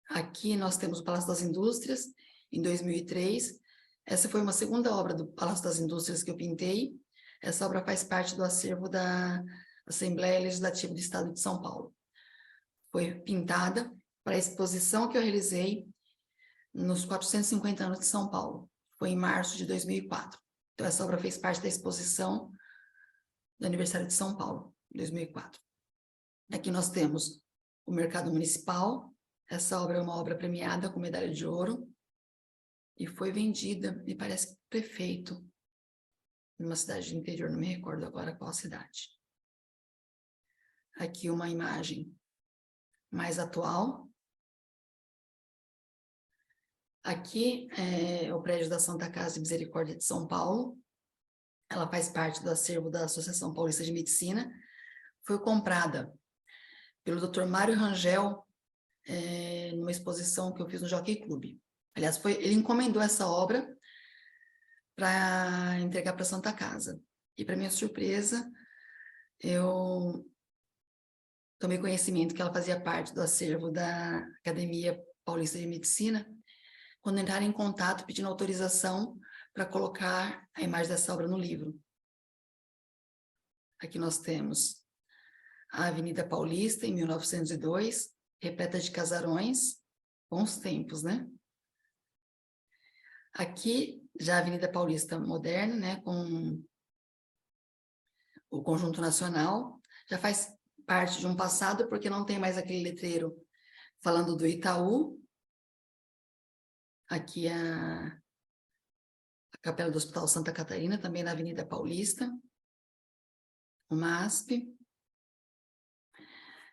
Aqui nós temos o Palácio das Indústrias, em 2003. Essa foi uma segunda obra do Palácio das Indústrias que eu pintei. Essa obra faz parte do acervo da Assembleia Legislativa do Estado de São Paulo. Foi pintada para a exposição que eu realizei nos 450 anos de São Paulo. Foi em março de 2004. Então, essa obra fez parte da exposição do aniversário de São Paulo, 2004. Aqui nós temos o Mercado Municipal. Essa obra é uma obra premiada com medalha de ouro e foi vendida, me parece que prefeito, numa cidade do interior, não me recordo agora qual cidade. Aqui uma imagem mais atual. Aqui é o prédio da Santa Casa de Misericórdia de São Paulo. Ela faz parte do acervo da Associação Paulista de Medicina. Foi comprada pelo Dr. Mário Rangel, numa exposição que eu fiz no Jockey Club. Aliás, ele encomendou essa obra para entregar para a Santa Casa. E, para minha surpresa, eu tomei conhecimento que ela fazia parte do acervo da Academia Paulista de Medicina, quando entraram em contato pedindo autorização para colocar a imagem dessa obra no livro. Aqui nós temos a Avenida Paulista, em 1902, repleta de casarões, bons tempos, né? Aqui, já a Avenida Paulista moderna, né, com o Conjunto Nacional, já faz parte de um passado, porque não tem mais aquele letreiro falando do Itaú. Aqui a Capela do Hospital Santa Catarina, também na Avenida Paulista, o MASP.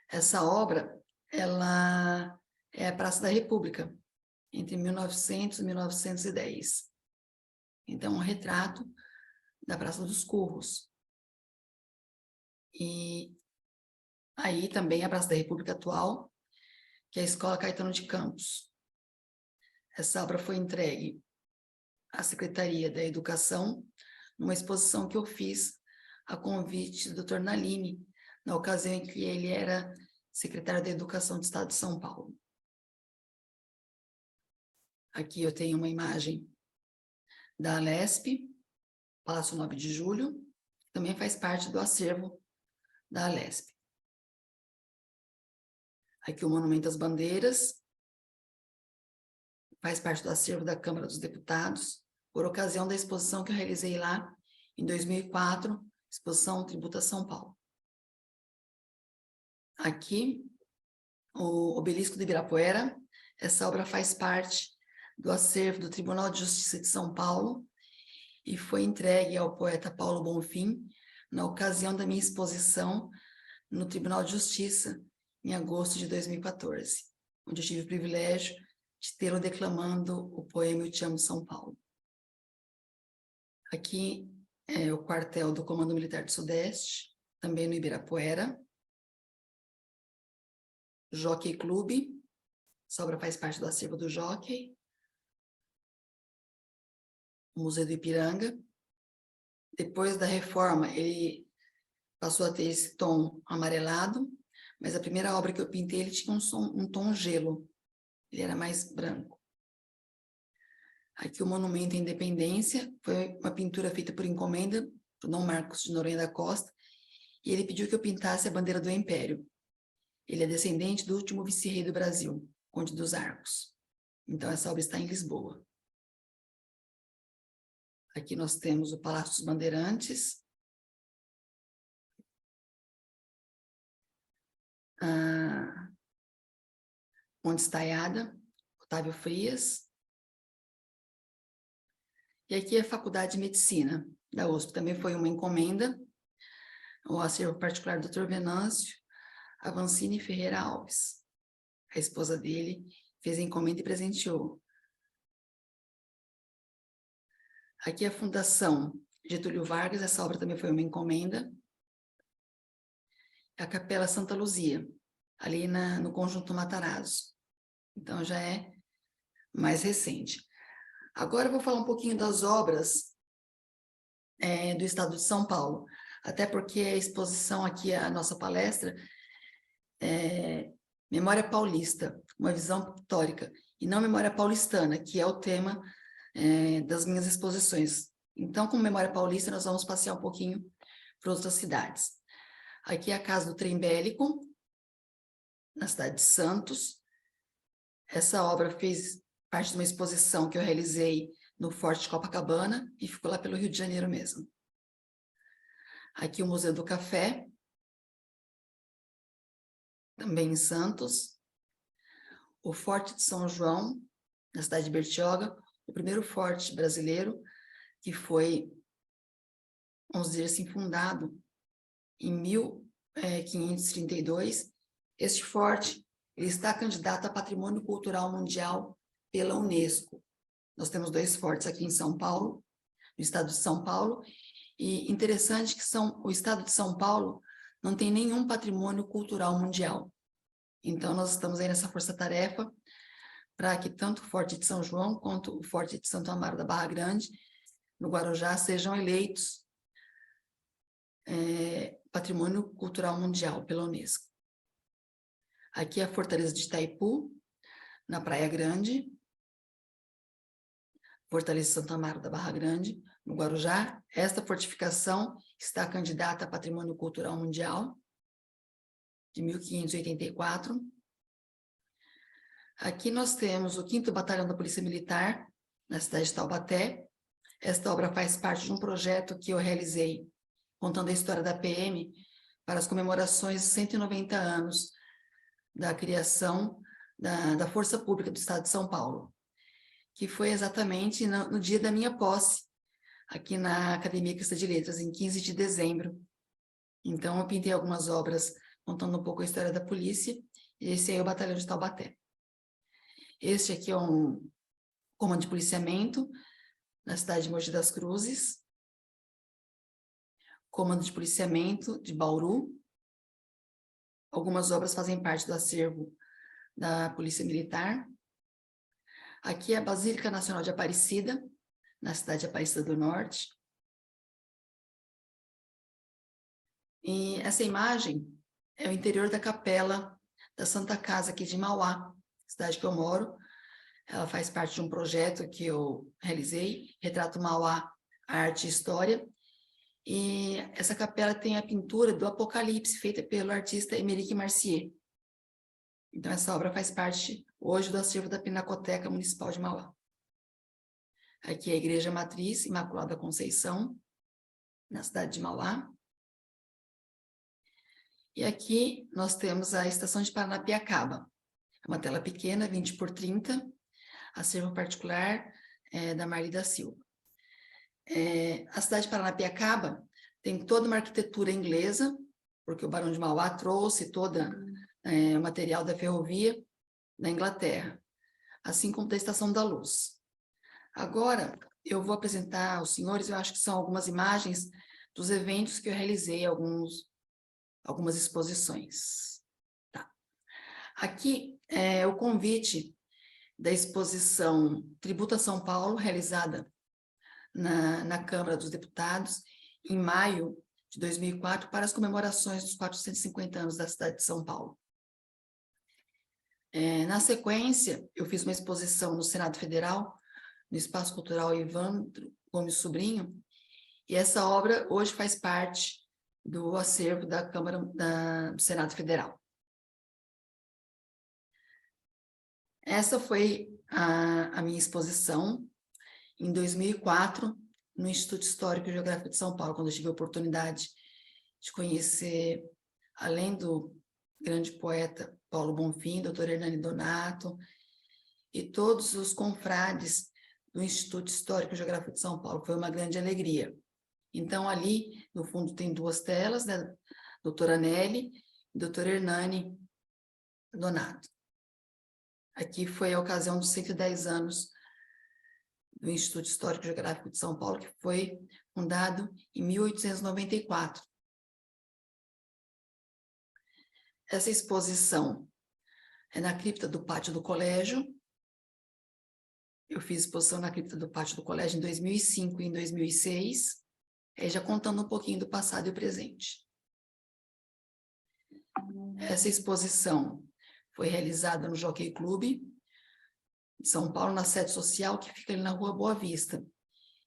Essa obra, ela é a Praça da República, entre 1900 e 1910. Então, um retrato da Praça dos Curros. E aí também a Praça da República atual, que é a Escola Caetano de Campos. Essa obra foi entregue à Secretaria da Educação, numa exposição que eu fiz a convite do Dr. Nalini, na ocasião em que ele era secretário da Educação do Estado de São Paulo. Aqui eu tenho uma imagem da Alesp, Palácio 9 de Julho, também faz parte do acervo da Alesp. Aqui o Monumento às Bandeiras, faz parte do acervo da Câmara dos Deputados, por ocasião da exposição que eu realizei lá em 2004, exposição Tributa São Paulo. Aqui, o Obelisco de Ibirapuera, essa obra faz parte do acervo do Tribunal de Justiça de São Paulo e foi entregue ao poeta Paulo Bonfim na ocasião da minha exposição no Tribunal de Justiça, em agosto de 2014, onde eu tive o privilégio de tê-lo declamando o poema Eu Te Amo, São Paulo. Aqui é o quartel do Comando Militar do Sudeste, também no Ibirapuera. Jockey Club, essa obra faz parte do acervo do Jockey. O Museu do Ipiranga. Depois da reforma, ele passou a ter esse tom amarelado, mas a primeira obra que eu pintei, ele tinha um tom gelo. Ele era mais branco. Aqui o Monumento à Independência, foi uma pintura feita por encomenda do Dom Marcos de Noronha da Costa, e ele pediu que eu pintasse a bandeira do Império. Ele é descendente do último vice-rei do Brasil, Conde dos Arcos. Então, essa obra está em Lisboa. Aqui nós temos o Palácio dos Bandeirantes. Ponte Estaiada, Otávio Frias. E aqui é a Faculdade de Medicina da USP, também foi uma encomenda, o acervo particular do Dr. Venâncio Avancini Ferreira Alves. A esposa dele fez a encomenda e presenteou. Aqui é a Fundação Getúlio Vargas, essa obra também foi uma encomenda. A Capela Santa Luzia, ali no Conjunto Matarazzo. Então, já é mais recente. Agora eu vou falar um pouquinho das obras do Estado de São Paulo, até porque a exposição aqui, a nossa palestra, é Memória Paulista, uma visão pictórica, e não Memória Paulistana, que é o tema das minhas exposições. Então, com Memória Paulista, nós vamos passear um pouquinho para outras cidades. Aqui é a Casa do Trem Bélico, na cidade de Santos. Essa obra fez parte de uma exposição que eu realizei no Forte de Copacabana e ficou lá pelo Rio de Janeiro mesmo. Aqui o Museu do Café, também em Santos. O Forte de São João, na cidade de Bertioga, o primeiro forte brasileiro, que foi, vamos dizer assim, fundado em 1532. Este forte ele está candidato a Patrimônio Cultural Mundial pela Unesco. Nós temos 2 fortes aqui em São Paulo, no estado de São Paulo, e interessante que o estado de São Paulo não tem nenhum patrimônio cultural mundial. Então, nós estamos aí nessa força-tarefa para que tanto o Forte de São João quanto o Forte de Santo Amaro da Barra Grande, no Guarujá, sejam eleitos Patrimônio Cultural Mundial pela Unesco. Aqui é a Fortaleza de Itaipu, na Praia Grande. Fortaleza de Santo Amaro da Barra Grande, no Guarujá. Esta fortificação está candidata a Patrimônio Cultural Mundial, de 1584. Aqui nós temos o 5º Batalhão da Polícia Militar, na cidade de Taubaté. Esta obra faz parte de um projeto que eu realizei, contando a história da PM, para as comemorações de 190 anos da criação da Força Pública do Estado de São Paulo, que foi exatamente no dia da minha posse, aqui na Academia Cristã de Letras, em 15 de dezembro. Então, eu pintei algumas obras contando um pouco a história da polícia, e esse aí é o Batalhão de Taubaté. Este aqui é um comando de policiamento na cidade de Mogi das Cruzes, comando de policiamento de Bauru. Algumas obras fazem parte do acervo da Polícia Militar. Aqui é a Basílica Nacional de Aparecida, na cidade de Aparecida do Norte. E essa imagem é o interior da capela da Santa Casa aqui de Mauá, cidade que eu moro. Ela faz parte de um projeto que eu realizei, Retrato Mauá, Arte e História. E essa capela tem a pintura do Apocalipse, feita pelo artista Émeric Marcier. Então, essa obra faz parte hoje do acervo da Pinacoteca Municipal de Mauá. Aqui é a Igreja Matriz Imaculada Conceição, na cidade de Mauá. E aqui nós temos a Estação de Paranapiacaba. É uma tela pequena, 20 por 30, acervo particular da Marli da Silva. A cidade de Paranapiacaba tem toda uma arquitetura inglesa, porque o Barão de Mauá trouxe todo o material da ferrovia da Inglaterra, assim como da Estação da Luz. Agora, eu vou apresentar aos senhores, eu acho que são algumas imagens dos eventos que eu realizei, algumas exposições. Tá. Aqui é o convite da exposição Tributo a São Paulo, realizada na Câmara dos Deputados, em maio de 2004, para as comemorações dos 450 anos da cidade de São Paulo. Na sequência, eu fiz uma exposição no Senado Federal, no Espaço Cultural Evandro Gomes Sobrinho, e essa obra hoje faz parte do acervo da Câmara do Senado Federal. Essa foi a minha exposição em 2004, no Instituto Histórico e Geográfico de São Paulo, quando eu tive a oportunidade de conhecer, além do grande poeta Paulo Bonfim, doutor Hernani Donato, e todos os confrades do Instituto Histórico e Geográfico de São Paulo. Foi uma grande alegria. Então, ali, no fundo, tem duas telas, né? Doutora Nelly e doutora Hernani Donato. Aqui foi a ocasião dos 110 anos do Instituto Histórico e Geográfico de São Paulo, que foi fundado em 1894. Essa exposição é na cripta do pátio do colégio. Eu fiz exposição na cripta do pátio do colégio em 2005 e em 2006, já contando um pouquinho do passado e o presente. Essa exposição foi realizada no Jockey Club de São Paulo, na sede social, que fica ali na Rua Boa Vista.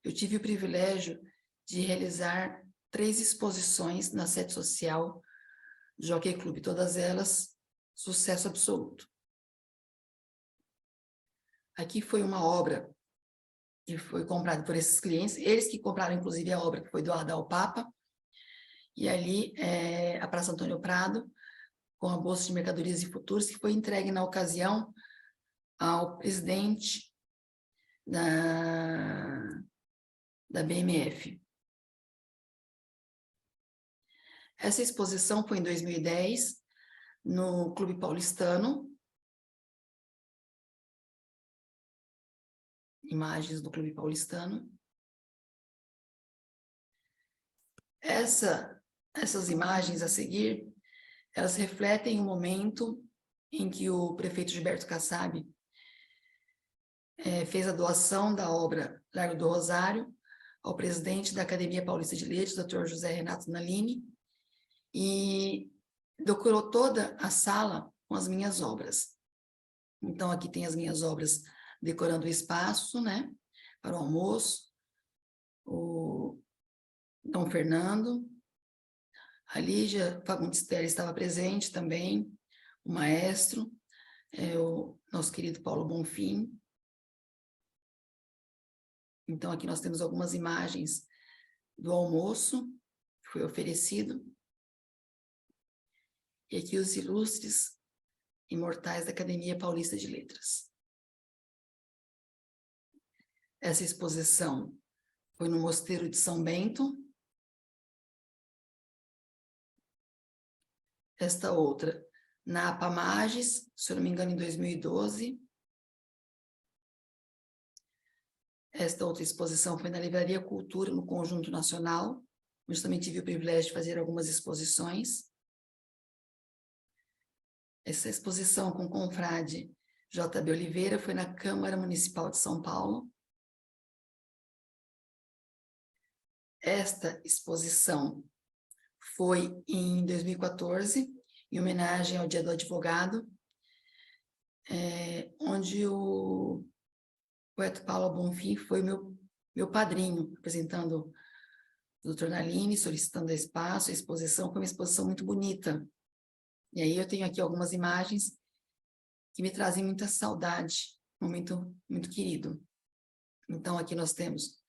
Eu tive o privilégio de realizar 3 exposições na sede social do Jockey Club, todas elas sucesso absoluto. Aqui foi uma obra que foi comprada por esses clientes, eles que compraram, inclusive, a obra que foi doada ao Papa, e ali a Praça Antônio Prado, com a Bolsa de Mercadorias e Futuros, que foi entregue na ocasião ao presidente da BMF. Essa exposição foi em 2010, no Clube Paulistano. Imagens do Clube Paulistano. Essas imagens a seguir, elas refletem o momento em que o prefeito Gilberto Kassab fez a doação da obra Largo do Rosário ao presidente da Academia Paulista de Letras, Dr. José Renato Nalini, e decorou toda a sala com as minhas obras. Então, aqui tem as minhas obras decorando o espaço, né, para o almoço, o Dom Fernando, a Lígia Fagundes Terra estava presente também, o maestro, o nosso querido Paulo Bonfim. Então, aqui nós temos algumas imagens do almoço que foi oferecido. E aqui os ilustres imortais da Academia Paulista de Letras. Essa exposição foi no Mosteiro de São Bento. Esta outra, na Apamages, se eu não me engano, em 2012. Esta outra exposição foi na Livraria Cultura, no Conjunto Nacional, onde também tive o privilégio de fazer algumas exposições. Essa exposição com o confrade J.B. Oliveira foi na Câmara Municipal de São Paulo. Esta exposição foi em 2014, em homenagem ao Dia do Advogado, onde o poeta Paulo Bonfim foi meu padrinho, apresentando o Dr. Nalini, solicitando espaço. A exposição foi uma exposição muito bonita. E aí eu tenho aqui algumas imagens que me trazem muita saudade, um momento muito querido. Então, aqui nós temos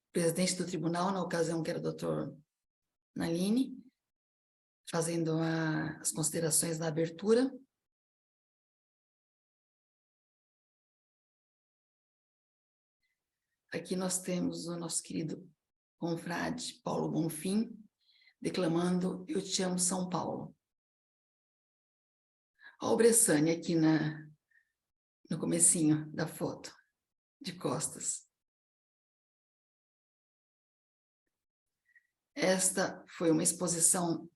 o presidente do tribunal, na ocasião que era o doutor Nalini, fazendo as considerações da abertura. Aqui nós temos o nosso querido confrade Paulo Bonfim, declamando Eu Te Amo, São Paulo. Olha o Bressani aqui no comecinho da foto, de costas. Esta foi uma exposição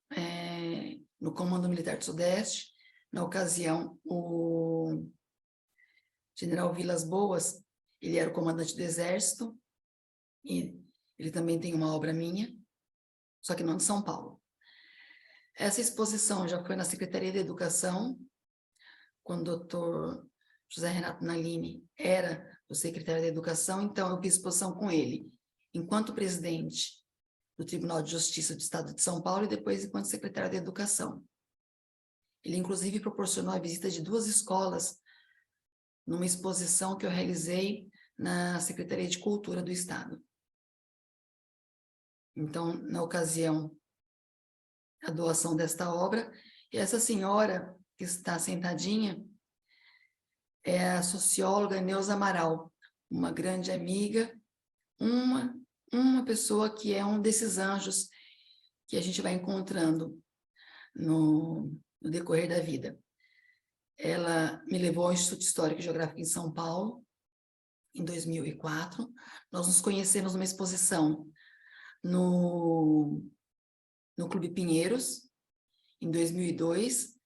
no Comando Militar do Sudeste. Na ocasião, o general Vilas Boas, ele era o comandante do Exército, e ele também tem uma obra minha, só que não de São Paulo. Essa exposição já foi na Secretaria de Educação, quando o doutor José Renato Nalini era o secretário de Educação, então eu fiz exposição com ele, enquanto presidente do Tribunal de Justiça do Estado de São Paulo e depois enquanto secretário de Educação. Ele, inclusive, proporcionou a visita de 2 escolas numa exposição que eu realizei na Secretaria de Cultura do Estado. Então, na ocasião, a doação desta obra, e essa senhora que está sentadinha é a socióloga Neuza Amaral, uma grande amiga, uma pessoa que é um desses anjos que a gente vai encontrando no decorrer da vida. Ela me levou ao Instituto Histórico e Geográfico em São Paulo, em 2004. Nós nos conhecemos numa exposição no Clube Pinheiros, em 2002.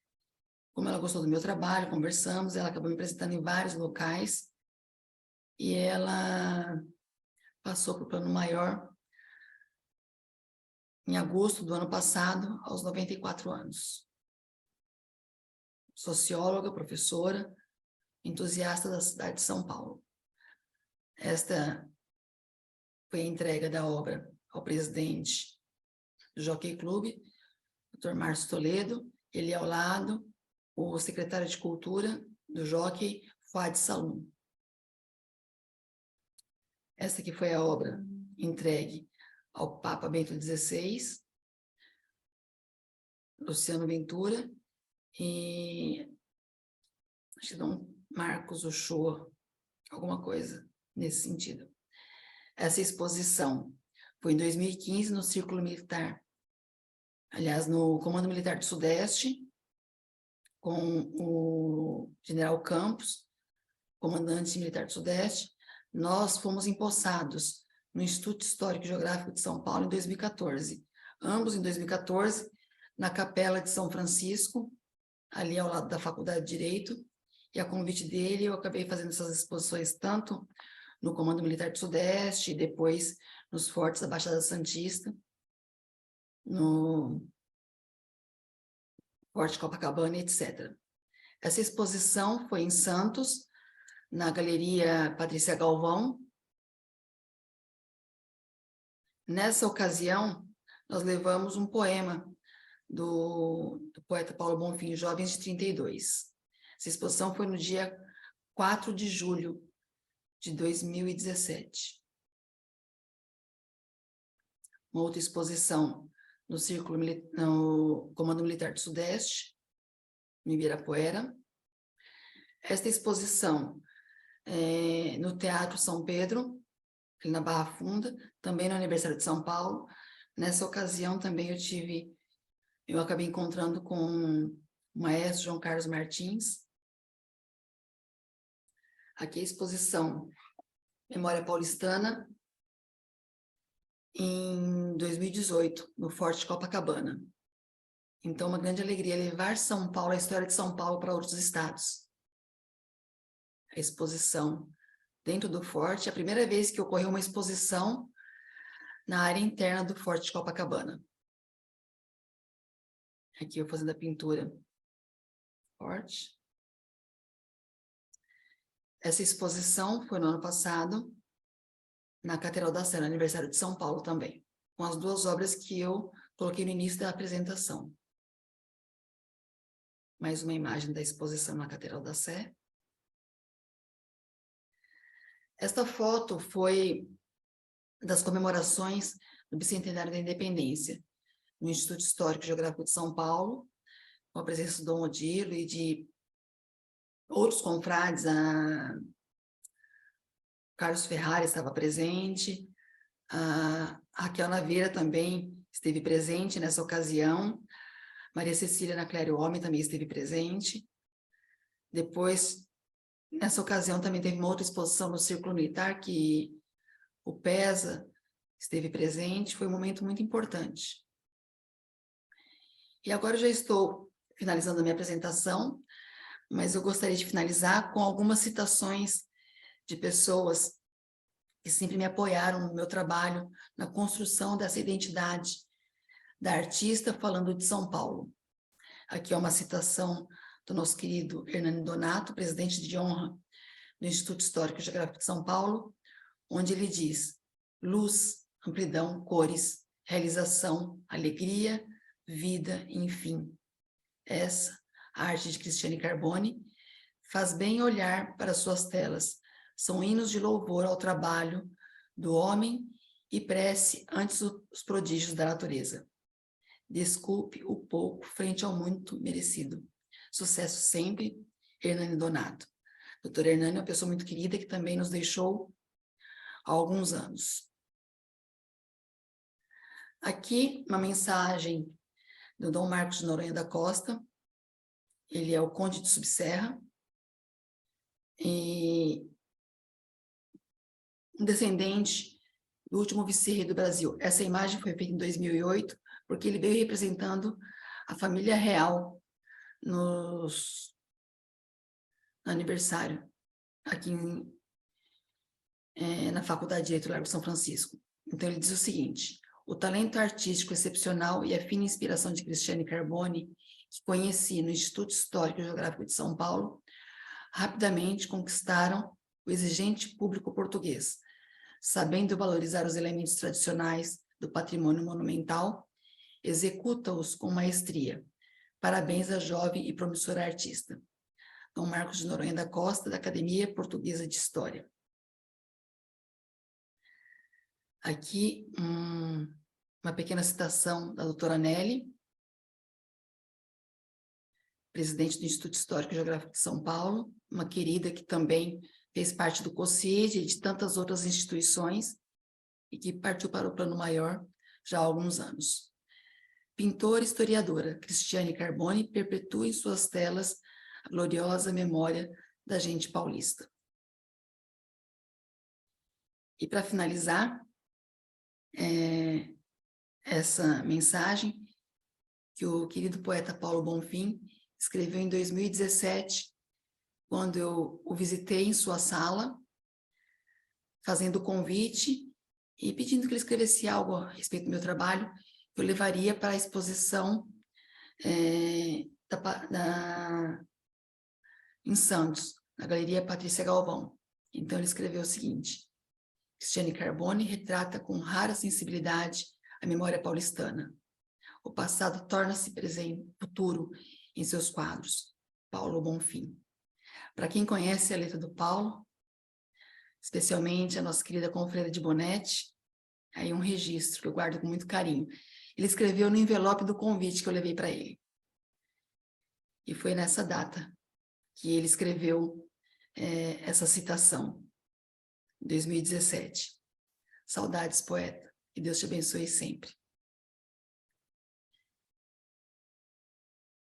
Como ela gostou do meu trabalho, conversamos, ela acabou me apresentando em vários locais, e ela passou para o Plano Maior em agosto do ano passado, aos 94 anos. Socióloga, professora, entusiasta da cidade de São Paulo. Esta foi a entrega da obra ao presidente do Jockey Club, Dr. Márcio Toledo. Ele ao lado, o secretário de Cultura do Jockey, Fuad Salum. Essa aqui foi a obra entregue ao Papa Bento XVI, Luciano Ventura, e acho que Dom Marcos Uchoa, alguma coisa nesse sentido. Essa exposição foi em 2015 no Círculo Militar, aliás, no Comando Militar do Sudeste, com o General Campos, comandante militar do Sudeste. Nós fomos empossados no Instituto Histórico e Geográfico de São Paulo em 2014. Ambos em 2014, na Capela de São Francisco, ali ao lado da Faculdade de Direito, e a convite dele eu acabei fazendo essas exposições tanto no Comando Militar do Sudeste, e depois nos fortes da Baixada Santista, no Forte Copacabana, etc. Essa exposição foi em Santos, na Galeria Patrícia Galvão. Nessa ocasião, nós levamos um poema do poeta Paulo Bonfim, Jovens de 32. Essa exposição foi no dia 4 de julho de 2017. Uma outra exposição no Comando Militar do Sudeste, em Ibirapuera. Esta exposição no Teatro São Pedro, ali na Barra Funda, também no aniversário de São Paulo. Nessa ocasião também eu acabei encontrando com o maestro João Carlos Martins. Aqui a exposição Memória Paulistana, em 2018, no Forte Copacabana. Então, uma grande alegria levar São Paulo, a história de São Paulo, para outros estados. A exposição dentro do Forte, a primeira vez que ocorreu uma exposição na área interna do Forte Copacabana. Aqui eu fazendo a pintura. Forte. Essa exposição foi no ano passado, na Catedral da Sé, no aniversário de São Paulo também, com as duas obras que eu coloquei no início da apresentação. Mais uma imagem da exposição na Catedral da Sé. Esta foto foi das comemorações do Bicentenário da Independência, no Instituto Histórico e Geográfico de São Paulo, com a presença do Dom Odilo e de outros confrades. Carlos Ferrari estava presente, a Raquel Naveira também esteve presente nessa ocasião, Maria Cecília Naclério Homem também esteve presente. Depois, nessa ocasião, também teve uma outra exposição no Círculo Militar, que o PESA esteve presente, foi um momento muito importante. E agora eu já estou finalizando a minha apresentação, mas eu gostaria de finalizar com algumas citações de pessoas que sempre me apoiaram no meu trabalho, na construção dessa identidade da artista falando de São Paulo. Aqui é uma citação do nosso querido Hernani Donato, presidente de honra do Instituto Histórico e Geográfico de São Paulo, onde ele diz: luz, amplidão, cores, realização, alegria, vida, enfim. Essa, a arte de Cristiane Carbone, faz bem olhar para suas telas. São hinos de louvor ao trabalho do homem e prece antes dos prodígios da natureza. Desculpe o pouco frente ao muito merecido. Sucesso sempre, Hernani Donato. Doutor Hernani é uma pessoa muito querida que também nos deixou há alguns anos. Aqui, uma mensagem do Dom Marcos de Noronha da Costa. Ele é o Conde de Subserra e um descendente do último vice-rei do Brasil. Essa imagem foi feita em 2008, porque ele veio representando a família real no aniversário, aqui na Faculdade de Direito Largo São Francisco. Então, ele diz o seguinte: o talento artístico excepcional e a fina inspiração de Cristiane Carbone, que conheci no Instituto Histórico e Geográfico de São Paulo, rapidamente conquistaram o exigente público português, sabendo valorizar os elementos tradicionais do patrimônio monumental, executa-os com maestria. Parabéns à jovem e promissora artista. Dom Marcos de Noronha da Costa, da Academia Portuguesa de História. Aqui, uma pequena citação da doutora Nelly, presidente do Instituto Histórico e Geográfico de São Paulo, uma querida que também fez parte do COCID e de tantas outras instituições e que partiu para o plano maior já há alguns anos. Pintora e historiadora, Cristiane Carbone perpetua em suas telas a gloriosa memória da gente paulista. E para finalizar, essa mensagem que o querido poeta Paulo Bonfim escreveu em 2017, quando eu o visitei em sua sala, fazendo o convite e pedindo que ele escrevesse algo a respeito do meu trabalho, que eu levaria para a exposição em Santos, na Galeria Patrícia Galvão. Então ele escreveu o seguinte: Cristiane Carbone retrata com rara sensibilidade a memória paulistana. O passado torna-se presente, futuro em seus quadros. Paulo Bonfim. Para quem conhece a letra do Paulo, especialmente a nossa querida Confreira de Bonetti, aí um registro que eu guardo com muito carinho. Ele escreveu no envelope do convite que eu levei para ele. E foi nessa data que ele escreveu essa citação, 2017. Saudades, poeta, e Deus te abençoe sempre.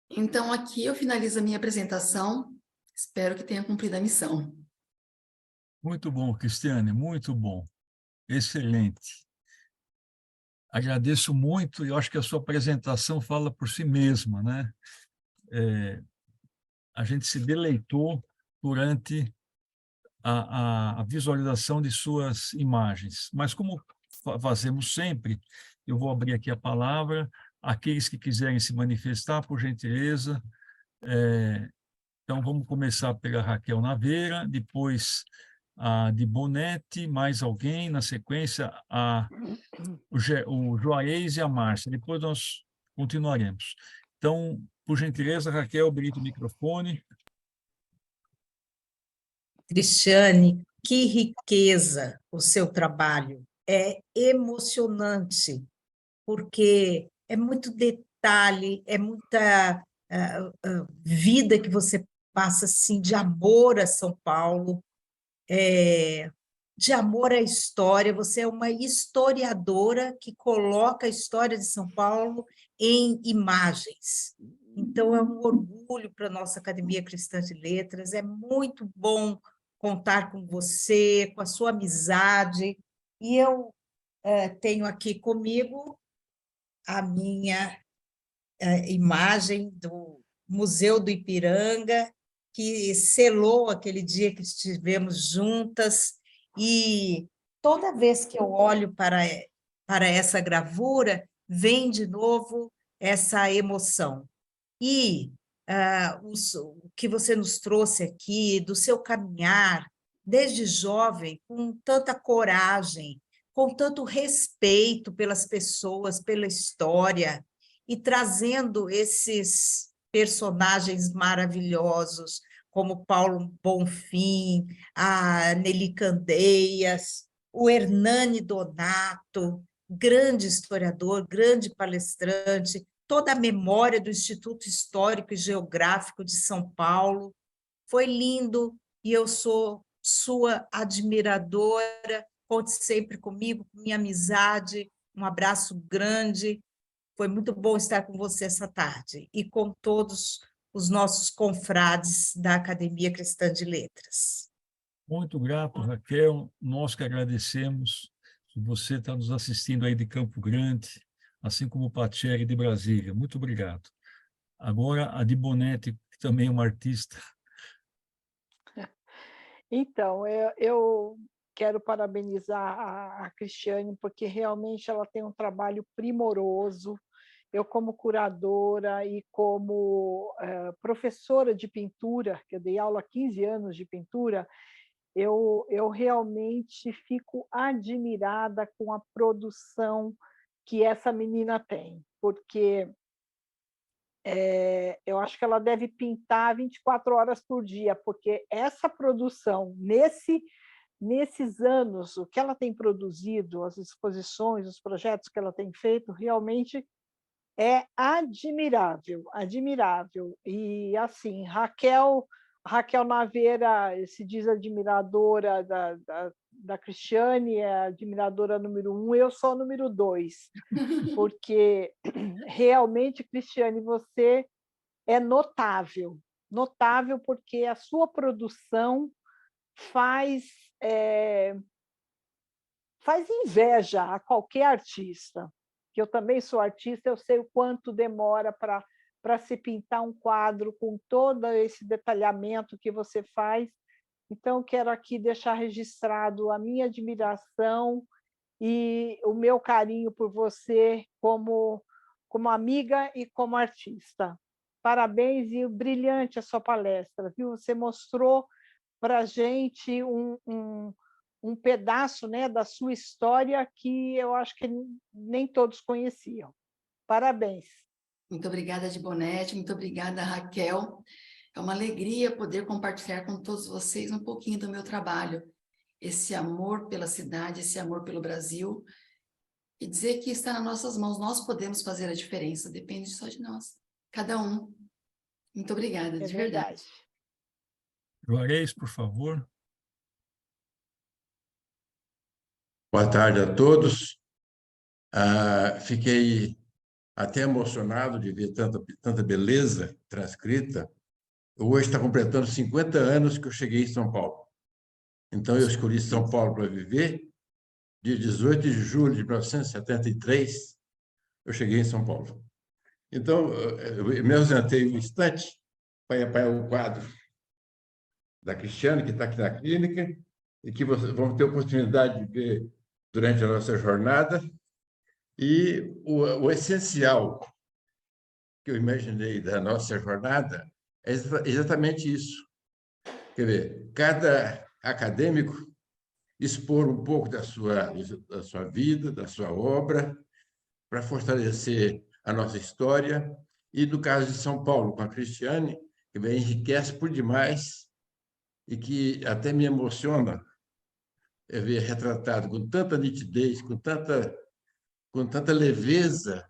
Então, aqui eu finalizo a minha apresentação. Espero que tenha cumprido a missão. Muito bom, Cristiane, muito bom. Excelente. Agradeço muito e eu acho que a sua apresentação fala por si mesma, né? A gente se deleitou durante a visualização de suas imagens. Mas como fazemos sempre, eu vou abrir aqui a palavra. Aqueles que quiserem se manifestar, por gentileza. Então, vamos começar pela Raquel Naveira, depois a de Bonetti, mais alguém, na sequência o Juarez e a Márcia. Depois nós continuaremos. Então, por gentileza, Raquel, habilita o microfone. Cristiane, que riqueza o seu trabalho. É emocionante, porque é muito detalhe, é muita vida que você passa assim, de amor a São Paulo, de amor à história. Você é uma historiadora que coloca a história de São Paulo em imagens. Então, é um orgulho para a nossa Academia Cristã de Letras, é muito bom contar com você, com a sua amizade, e eu tenho aqui comigo a minha imagem do Museu do Ipiranga, que selou aquele dia que estivemos juntas, e toda vez que eu olho para essa gravura, vem de novo essa emoção. E o que você nos trouxe aqui, do seu caminhar, desde jovem, com tanta coragem, com tanto respeito pelas pessoas, pela história, e trazendo esses personagens maravilhosos, como Paulo Bonfim, a Nelly Candeias, o Hernani Donato, grande historiador, grande palestrante, toda a memória do Instituto Histórico e Geográfico de São Paulo. Foi lindo, e eu sou sua admiradora, conte sempre comigo, com minha amizade. Um abraço grande. Foi muito bom estar com você essa tarde e com todos os nossos confrades da Academia Cristã de Letras. Muito grato, Raquel. Nós que agradecemos. Você está nos assistindo aí de Campo Grande, assim como o Patieri de Brasília. Muito obrigado. Agora, a Di Bonetti, que também é uma artista. Então, eu quero parabenizar a Cristiane, porque realmente ela tem um trabalho primoroso. Eu, como curadora e como professora de pintura, que eu dei aula há 15 anos de pintura, eu realmente fico admirada com a produção que essa menina tem, porque eu acho que ela deve pintar 24 horas por dia, porque essa produção, nesses anos, o que ela tem produzido, as exposições, os projetos que ela tem feito, realmente é admirável, admirável. E, assim, Raquel Naveira se diz admiradora da Cristiane, é admiradora número 1, eu sou a número 2, porque realmente, Cristiane, você é notável, notável porque a sua produção faz inveja a qualquer artista. Que eu também sou artista, eu sei o quanto demora para se pintar um quadro com todo esse detalhamento que você faz. Então, quero aqui deixar registrado a minha admiração e o meu carinho por você como amiga e como artista. Parabéns e brilhante a sua palestra, viu? Você mostrou para a gente um pedaço, né, da sua história que eu acho que nem todos conheciam. Parabéns. Muito obrigada, Di Bonetti, muito obrigada, Raquel. É uma alegria poder compartilhar com todos vocês um pouquinho do meu trabalho, esse amor pela cidade, esse amor pelo Brasil, e dizer que está nas nossas mãos, nós podemos fazer a diferença, depende só de nós, cada um. Muito obrigada, de verdade. Juarez, por favor. Boa tarde a todos. Fiquei até emocionado de ver tanta beleza transcrita. Hoje está completando 50 anos que eu cheguei em São Paulo. Então, eu escolhi São Paulo para viver. Dia 18 de julho de 1973, eu cheguei em São Paulo. Então, eu me ausentei um instante para apanhar o quadro da Cristiane, que está aqui na clínica, e que vamos ter a oportunidade de ver durante a nossa jornada. E o essencial que eu imaginei da nossa jornada é exatamente isso. Quer ver, cada acadêmico expor um pouco da sua vida, da sua obra, para fortalecer a nossa história. E, no caso de São Paulo, com a Cristiane, que enriquece por demais e que até me emociona ver retratado com tanta nitidez, com tanta leveza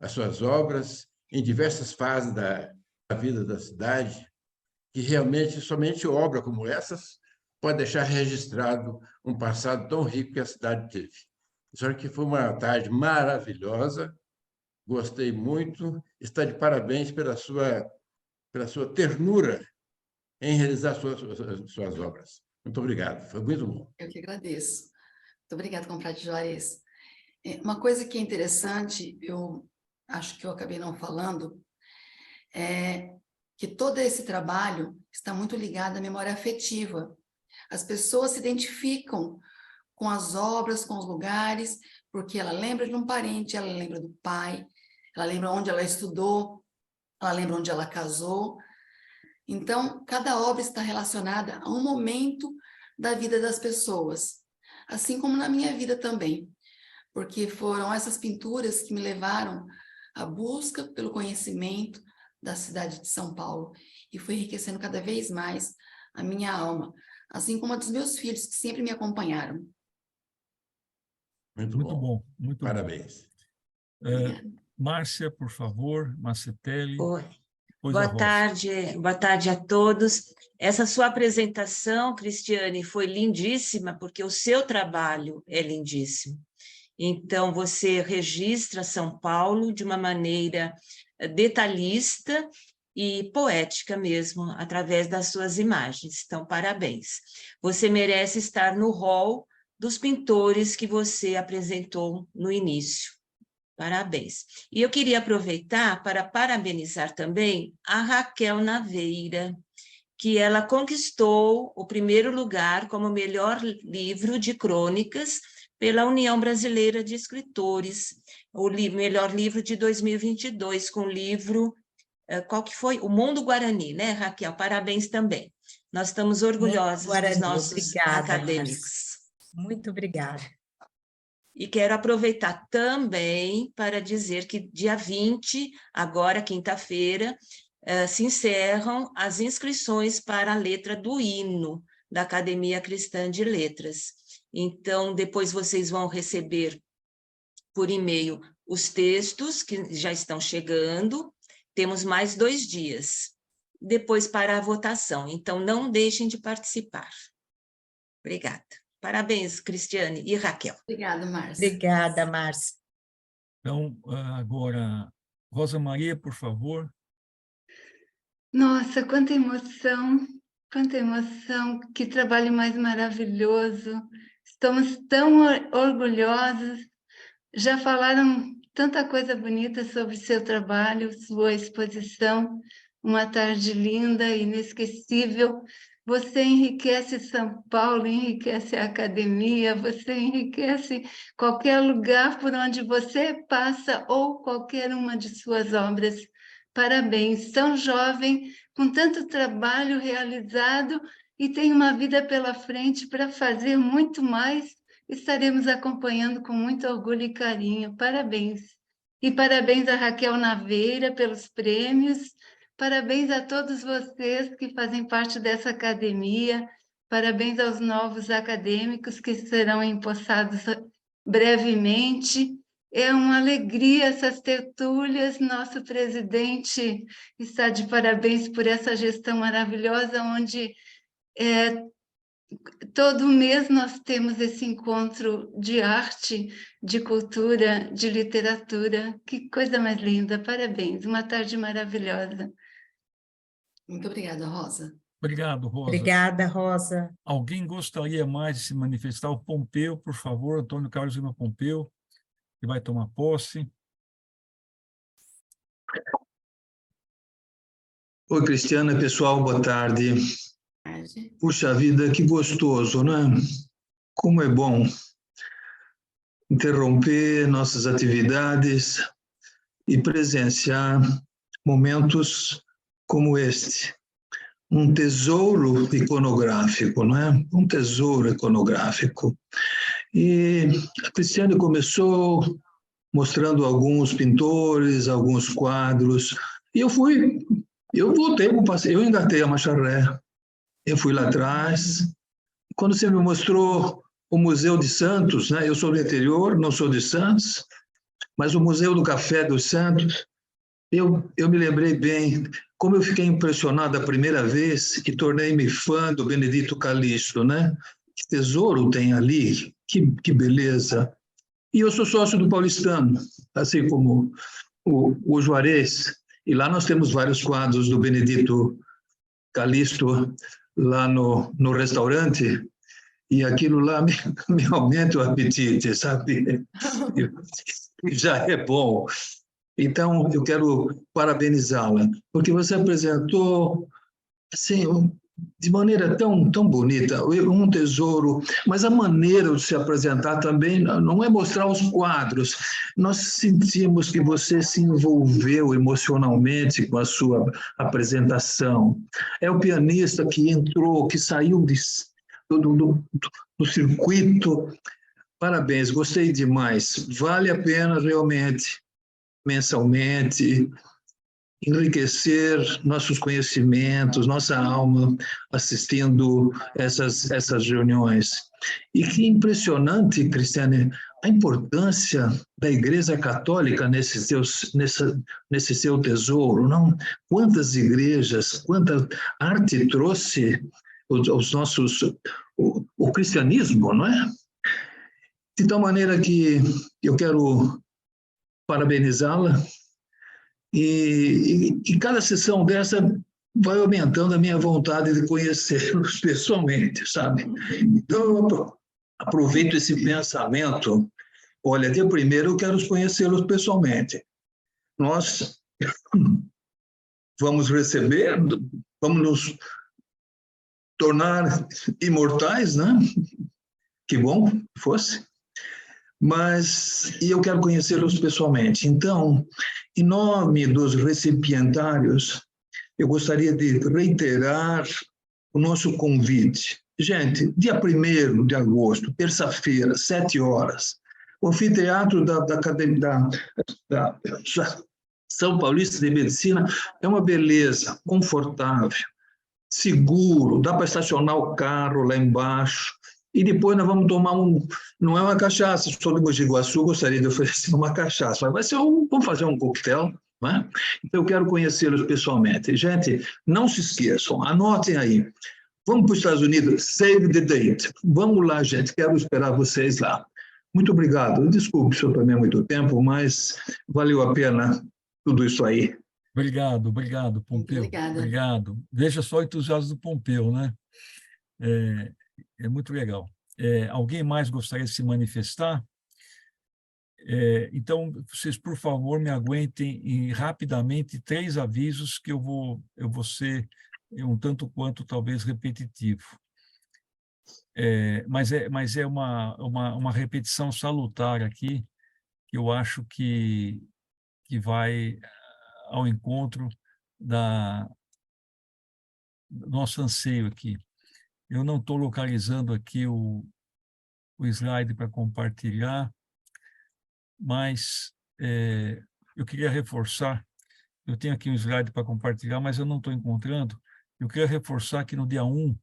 as suas obras em diversas fases da vida da cidade, que realmente somente obra como essas pode deixar registrado um passado tão rico que a cidade teve. Só que foi uma tarde maravilhosa, gostei muito, está de parabéns pela sua ternura em realizar suas obras. Muito obrigado, foi muito bom. Eu que agradeço. Muito obrigada, compadre Juarez. Uma coisa que é interessante, eu acho que eu acabei não falando, é que todo esse trabalho está muito ligado à memória afetiva. As pessoas se identificam com as obras, com os lugares, porque ela lembra de um parente, ela lembra do pai, ela lembra onde ela estudou, ela lembra onde ela casou. Então, cada obra está relacionada a um momento da vida das pessoas, assim como na minha vida também, porque foram essas pinturas que me levaram à busca pelo conhecimento da cidade de São Paulo e foi enriquecendo cada vez mais a minha alma, assim como a dos meus filhos, que sempre me acompanharam. Muito bom. Muito Parabéns. bom. Márcia, por favor, Marcetelli. Oi. Pois a Rosa. Boa tarde a todos. Essa sua apresentação, Cristiane, foi lindíssima, porque o seu trabalho é lindíssimo. Então, você registra São Paulo de uma maneira detalhista e poética mesmo, através das suas imagens. Então, parabéns. Você merece estar no hall dos pintores que você apresentou no início. Parabéns. E eu queria aproveitar para parabenizar também a Raquel Naveira, que ela conquistou o primeiro lugar como melhor livro de crônicas pela União Brasileira de Escritores, o melhor livro de 2022, com o livro, qual que foi? O Mundo Guarani, né, Raquel? Parabéns também. Nós estamos orgulhosos dos nossos Obrigada, acadêmicos. Márcia. Muito obrigada. E quero aproveitar também para dizer que dia 20, agora, quinta-feira, se encerram as inscrições para a letra do hino da Academia Cristã de Letras. Então, depois vocês vão receber por e-mail os textos que já estão chegando. Temos mais 2 dias, depois para a votação. Então, não deixem de participar. Obrigada. Parabéns, Cristiane e Raquel. Obrigada, Márcia. Obrigada, Márcia. Então, agora, Rosa Maria, por favor. Nossa, quanta emoção, que trabalho mais maravilhoso. Estamos tão orgulhosos. Já falaram tanta coisa bonita sobre seu trabalho, sua exposição. Uma tarde linda, inesquecível. Você enriquece São Paulo, enriquece a academia, você enriquece qualquer lugar por onde você passa ou qualquer uma de suas obras. Parabéns, tão jovem, com tanto trabalho realizado e tem uma vida pela frente para fazer muito mais. Estaremos acompanhando com muito orgulho e carinho. Parabéns. E parabéns a Raquel Naveira pelos prêmios. Parabéns a todos vocês que fazem parte dessa academia. Parabéns aos novos acadêmicos que serão empossados brevemente. É uma alegria essas tertúlias. Nosso presidente está de parabéns por essa gestão maravilhosa, onde todo mês nós temos esse encontro de arte, de cultura, de literatura. Que coisa mais linda. Parabéns. Uma tarde maravilhosa. Muito obrigada, Rosa. Obrigado, Rosa. Obrigada, Rosa. Alguém gostaria mais de se manifestar? O Pompeu, por favor, Antônio Carlos Lima Pompeu, que vai tomar posse. Oi, Cristiana, pessoal, boa tarde. Puxa vida, que gostoso, né? Como é bom interromper nossas atividades e presenciar momentos como este. Um tesouro iconográfico, não é? Um tesouro iconográfico. E a Cristiane começou mostrando alguns pintores, alguns quadros, e eu voltei para o passeio, eu engatei a marcha ré. Eu fui lá atrás. Quando você me mostrou o Museu de Santos, né? Eu sou do interior, não sou de Santos, mas o Museu do Café dos Santos, eu me lembrei bem como eu fiquei impressionado a primeira vez e tornei-me fã do Benedito Calixto, né? Que tesouro tem ali, que beleza. E eu sou sócio do Paulistano, assim como o Juarez, e lá nós temos vários quadros do Benedito Calixto lá no restaurante, e aquilo lá me aumenta o apetite, sabe? Já é bom. Então, eu quero parabenizá-la, porque você apresentou assim, de maneira tão bonita, um tesouro, mas a maneira de se apresentar também não é mostrar os quadros. Nós sentimos que você se envolveu emocionalmente com a sua apresentação. É o pianista que entrou, que saiu do circuito. Parabéns, gostei demais. Vale a pena realmente, mensalmente, enriquecer nossos conhecimentos, nossa alma, assistindo essas reuniões. E que impressionante, Cristiane, a importância da Igreja Católica nesse seu tesouro, não? Quantas igrejas, quanta arte trouxe os nossos, o cristianismo, não é? De tal maneira que eu quero parabenizá-la, e cada sessão dessa vai aumentando a minha vontade de conhecê-los pessoalmente, sabe? Então, eu aproveito esse pensamento. Olha, de primeiro eu quero conhecê-los pessoalmente. Nós vamos receber, vamos nos tornar imortais, né? Que bom que fosse. E eu quero conhecê-los pessoalmente. Então, em nome dos recipientários, eu gostaria de reiterar o nosso convite. Gente, dia 1º de agosto, terça-feira, 7 horas, o anfiteatro da São Paulista de Medicina é uma beleza, confortável, seguro, dá para estacionar o carro lá embaixo. E depois nós vamos tomar não é uma cachaça, sou de Mogi Guaçu, gostaria de oferecer uma cachaça, mas vamos fazer um coquetel, né? Então eu quero conhecê-los pessoalmente. Gente, não se esqueçam, anotem aí, vamos para os Estados Unidos, save the date, vamos lá, gente, quero esperar vocês lá. Muito obrigado, desculpe se eu tomei muito tempo, mas valeu a pena tudo isso aí. Obrigado, Pompeu. Obrigada. Obrigado. Veja só o entusiasmo do Pompeu, né? É muito legal. Alguém mais gostaria de se manifestar? Então, vocês, por favor, me aguentem rapidamente 3 avisos que eu vou ser um tanto quanto talvez repetitivo. Mas é uma repetição salutar aqui, que eu acho que vai ao encontro do nosso anseio aqui. Eu não estou localizando aqui o slide para compartilhar, mas eu queria reforçar, eu tenho aqui um slide para compartilhar, mas eu não estou encontrando. Eu queria reforçar que no dia 1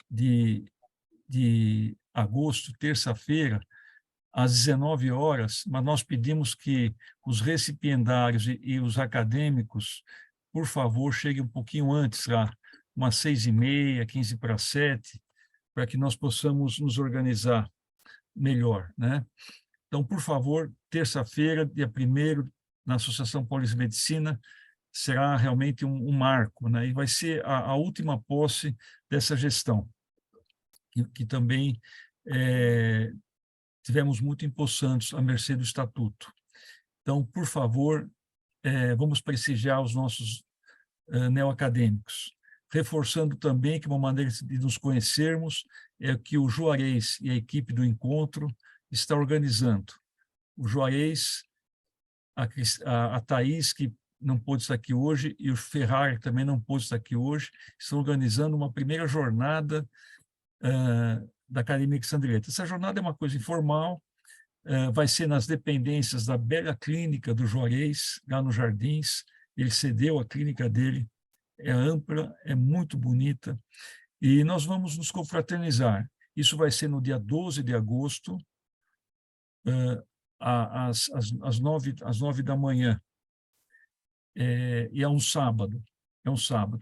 de agosto, terça-feira, às 19 horas, mas nós pedimos que os recipiendários e os acadêmicos, por favor, cheguem um pouquinho antes lá, umas 6h30, 6:45, para que nós possamos nos organizar melhor, né? Então, por favor, terça-feira, dia 1º, na Associação Paulista de Medicina, será realmente um marco, né? E vai ser a última posse dessa gestão, que também tivemos muito empossantes à mercê do Estatuto. Então, por favor, vamos prestigiar os nossos neoacadêmicos. Reforçando também que uma maneira de nos conhecermos é que o Juarez e a equipe do encontro está organizando. O Juarez, a Thaís, que não pôde estar aqui hoje, e o Ferrari, que também não pôde estar aqui hoje, estão organizando uma primeira jornada da Academia Alexandreta. Essa jornada é uma coisa informal, vai ser nas dependências da bela clínica do Juarez, lá nos Jardins. Ele cedeu a clínica dele, é ampla, é muito bonita, e nós vamos nos confraternizar. Isso vai ser no dia 12 de agosto, às 9 da manhã, e é um sábado.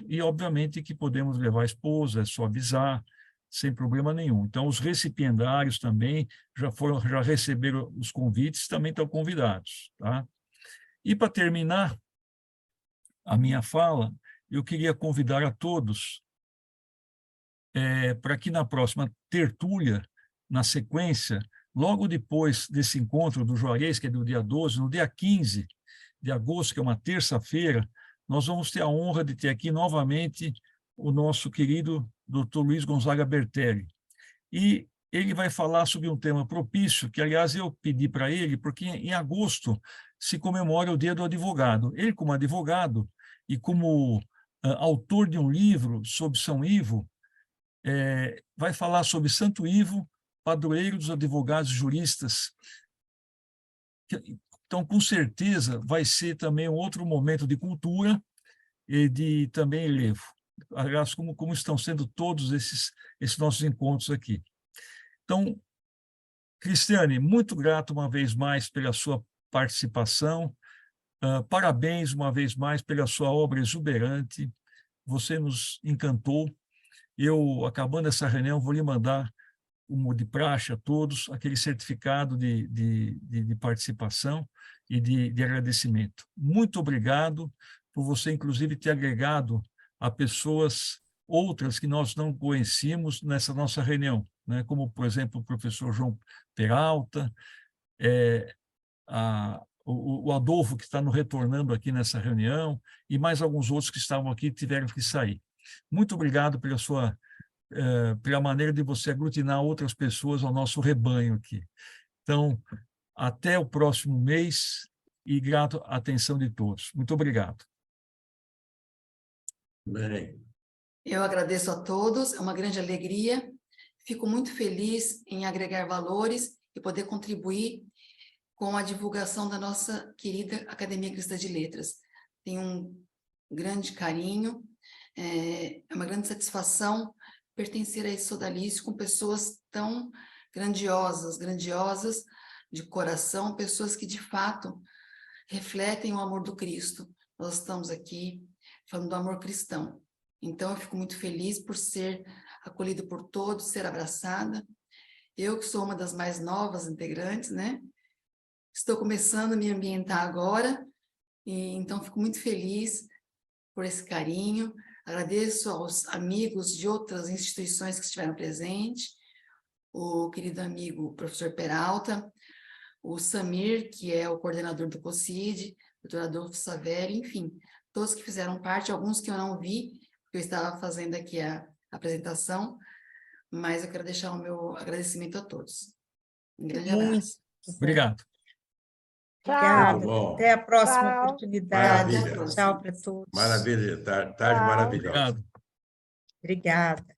E, obviamente, que podemos levar a esposa, é só avisar, sem problema nenhum. Então, os recipiendários também já receberam os convites, também estão convidados, tá? E, para terminar a minha fala, eu queria convidar a todos para que na próxima tertúlia, na sequência, logo depois desse encontro do Juarez, que é do dia 12, no dia 15 de agosto, que é uma terça-feira, nós vamos ter a honra de ter aqui novamente o nosso querido Dr. Luiz Gonzaga Bertelli. E ele vai falar sobre um tema propício, que, aliás, eu pedi para ele, porque em agosto se comemora o Dia do Advogado. Ele, como advogado e como autor de um livro sobre São Ivo, vai falar sobre Santo Ivo, padroeiro dos advogados e juristas. Então, com certeza, vai ser também um outro momento de cultura e de também elevo. Aliás, como estão sendo todos esses nossos encontros aqui. Então, Cristiane, muito grato uma vez mais pela sua participação. Parabéns uma vez mais pela sua obra exuberante. Você nos encantou. Eu, acabando essa reunião, vou lhe mandar, como de praxe a todos, aquele certificado de participação e de agradecimento. Muito obrigado por você, inclusive, ter agregado a pessoas outras que nós não conhecíamos nessa nossa reunião, né? Como, por exemplo, o professor João Peralta, o Adolfo, que está nos retornando aqui nessa reunião, e mais alguns outros que estavam aqui e tiveram que sair. Muito obrigado pela maneira de você aglutinar outras pessoas ao nosso rebanho aqui. Então, até o próximo mês e grato à atenção de todos. Muito obrigado. Bem, Eu agradeço a todos, é uma grande alegria. Fico muito feliz em agregar valores e poder contribuir com a divulgação da nossa querida Academia Cristã de Letras. Tenho um grande carinho, é uma grande satisfação pertencer a esse sodalício com pessoas tão grandiosas de coração, pessoas que de fato refletem o amor do Cristo. Nós estamos aqui falando do amor cristão. Então, eu fico muito feliz por ser acolhida por todos, ser abraçada. Eu, que sou uma das mais novas integrantes, né? Estou começando a me ambientar agora, e então fico muito feliz por esse carinho. Agradeço aos amigos de outras instituições que estiveram presentes, o querido amigo o professor Peralta, o Samir, que é o coordenador do COCID, o doutor Adolfo Savelli, enfim, todos que fizeram parte, alguns que eu não vi, porque eu estava fazendo aqui a apresentação, mas eu quero deixar o meu agradecimento a todos. Um grande abraço. Obrigado. Obrigada. muito bom. Até a próxima Tchau. oportunidade. Maravilha. Tchau para todos. Maravilha, tarde Tchau. maravilhosa. Obrigado. Obrigada.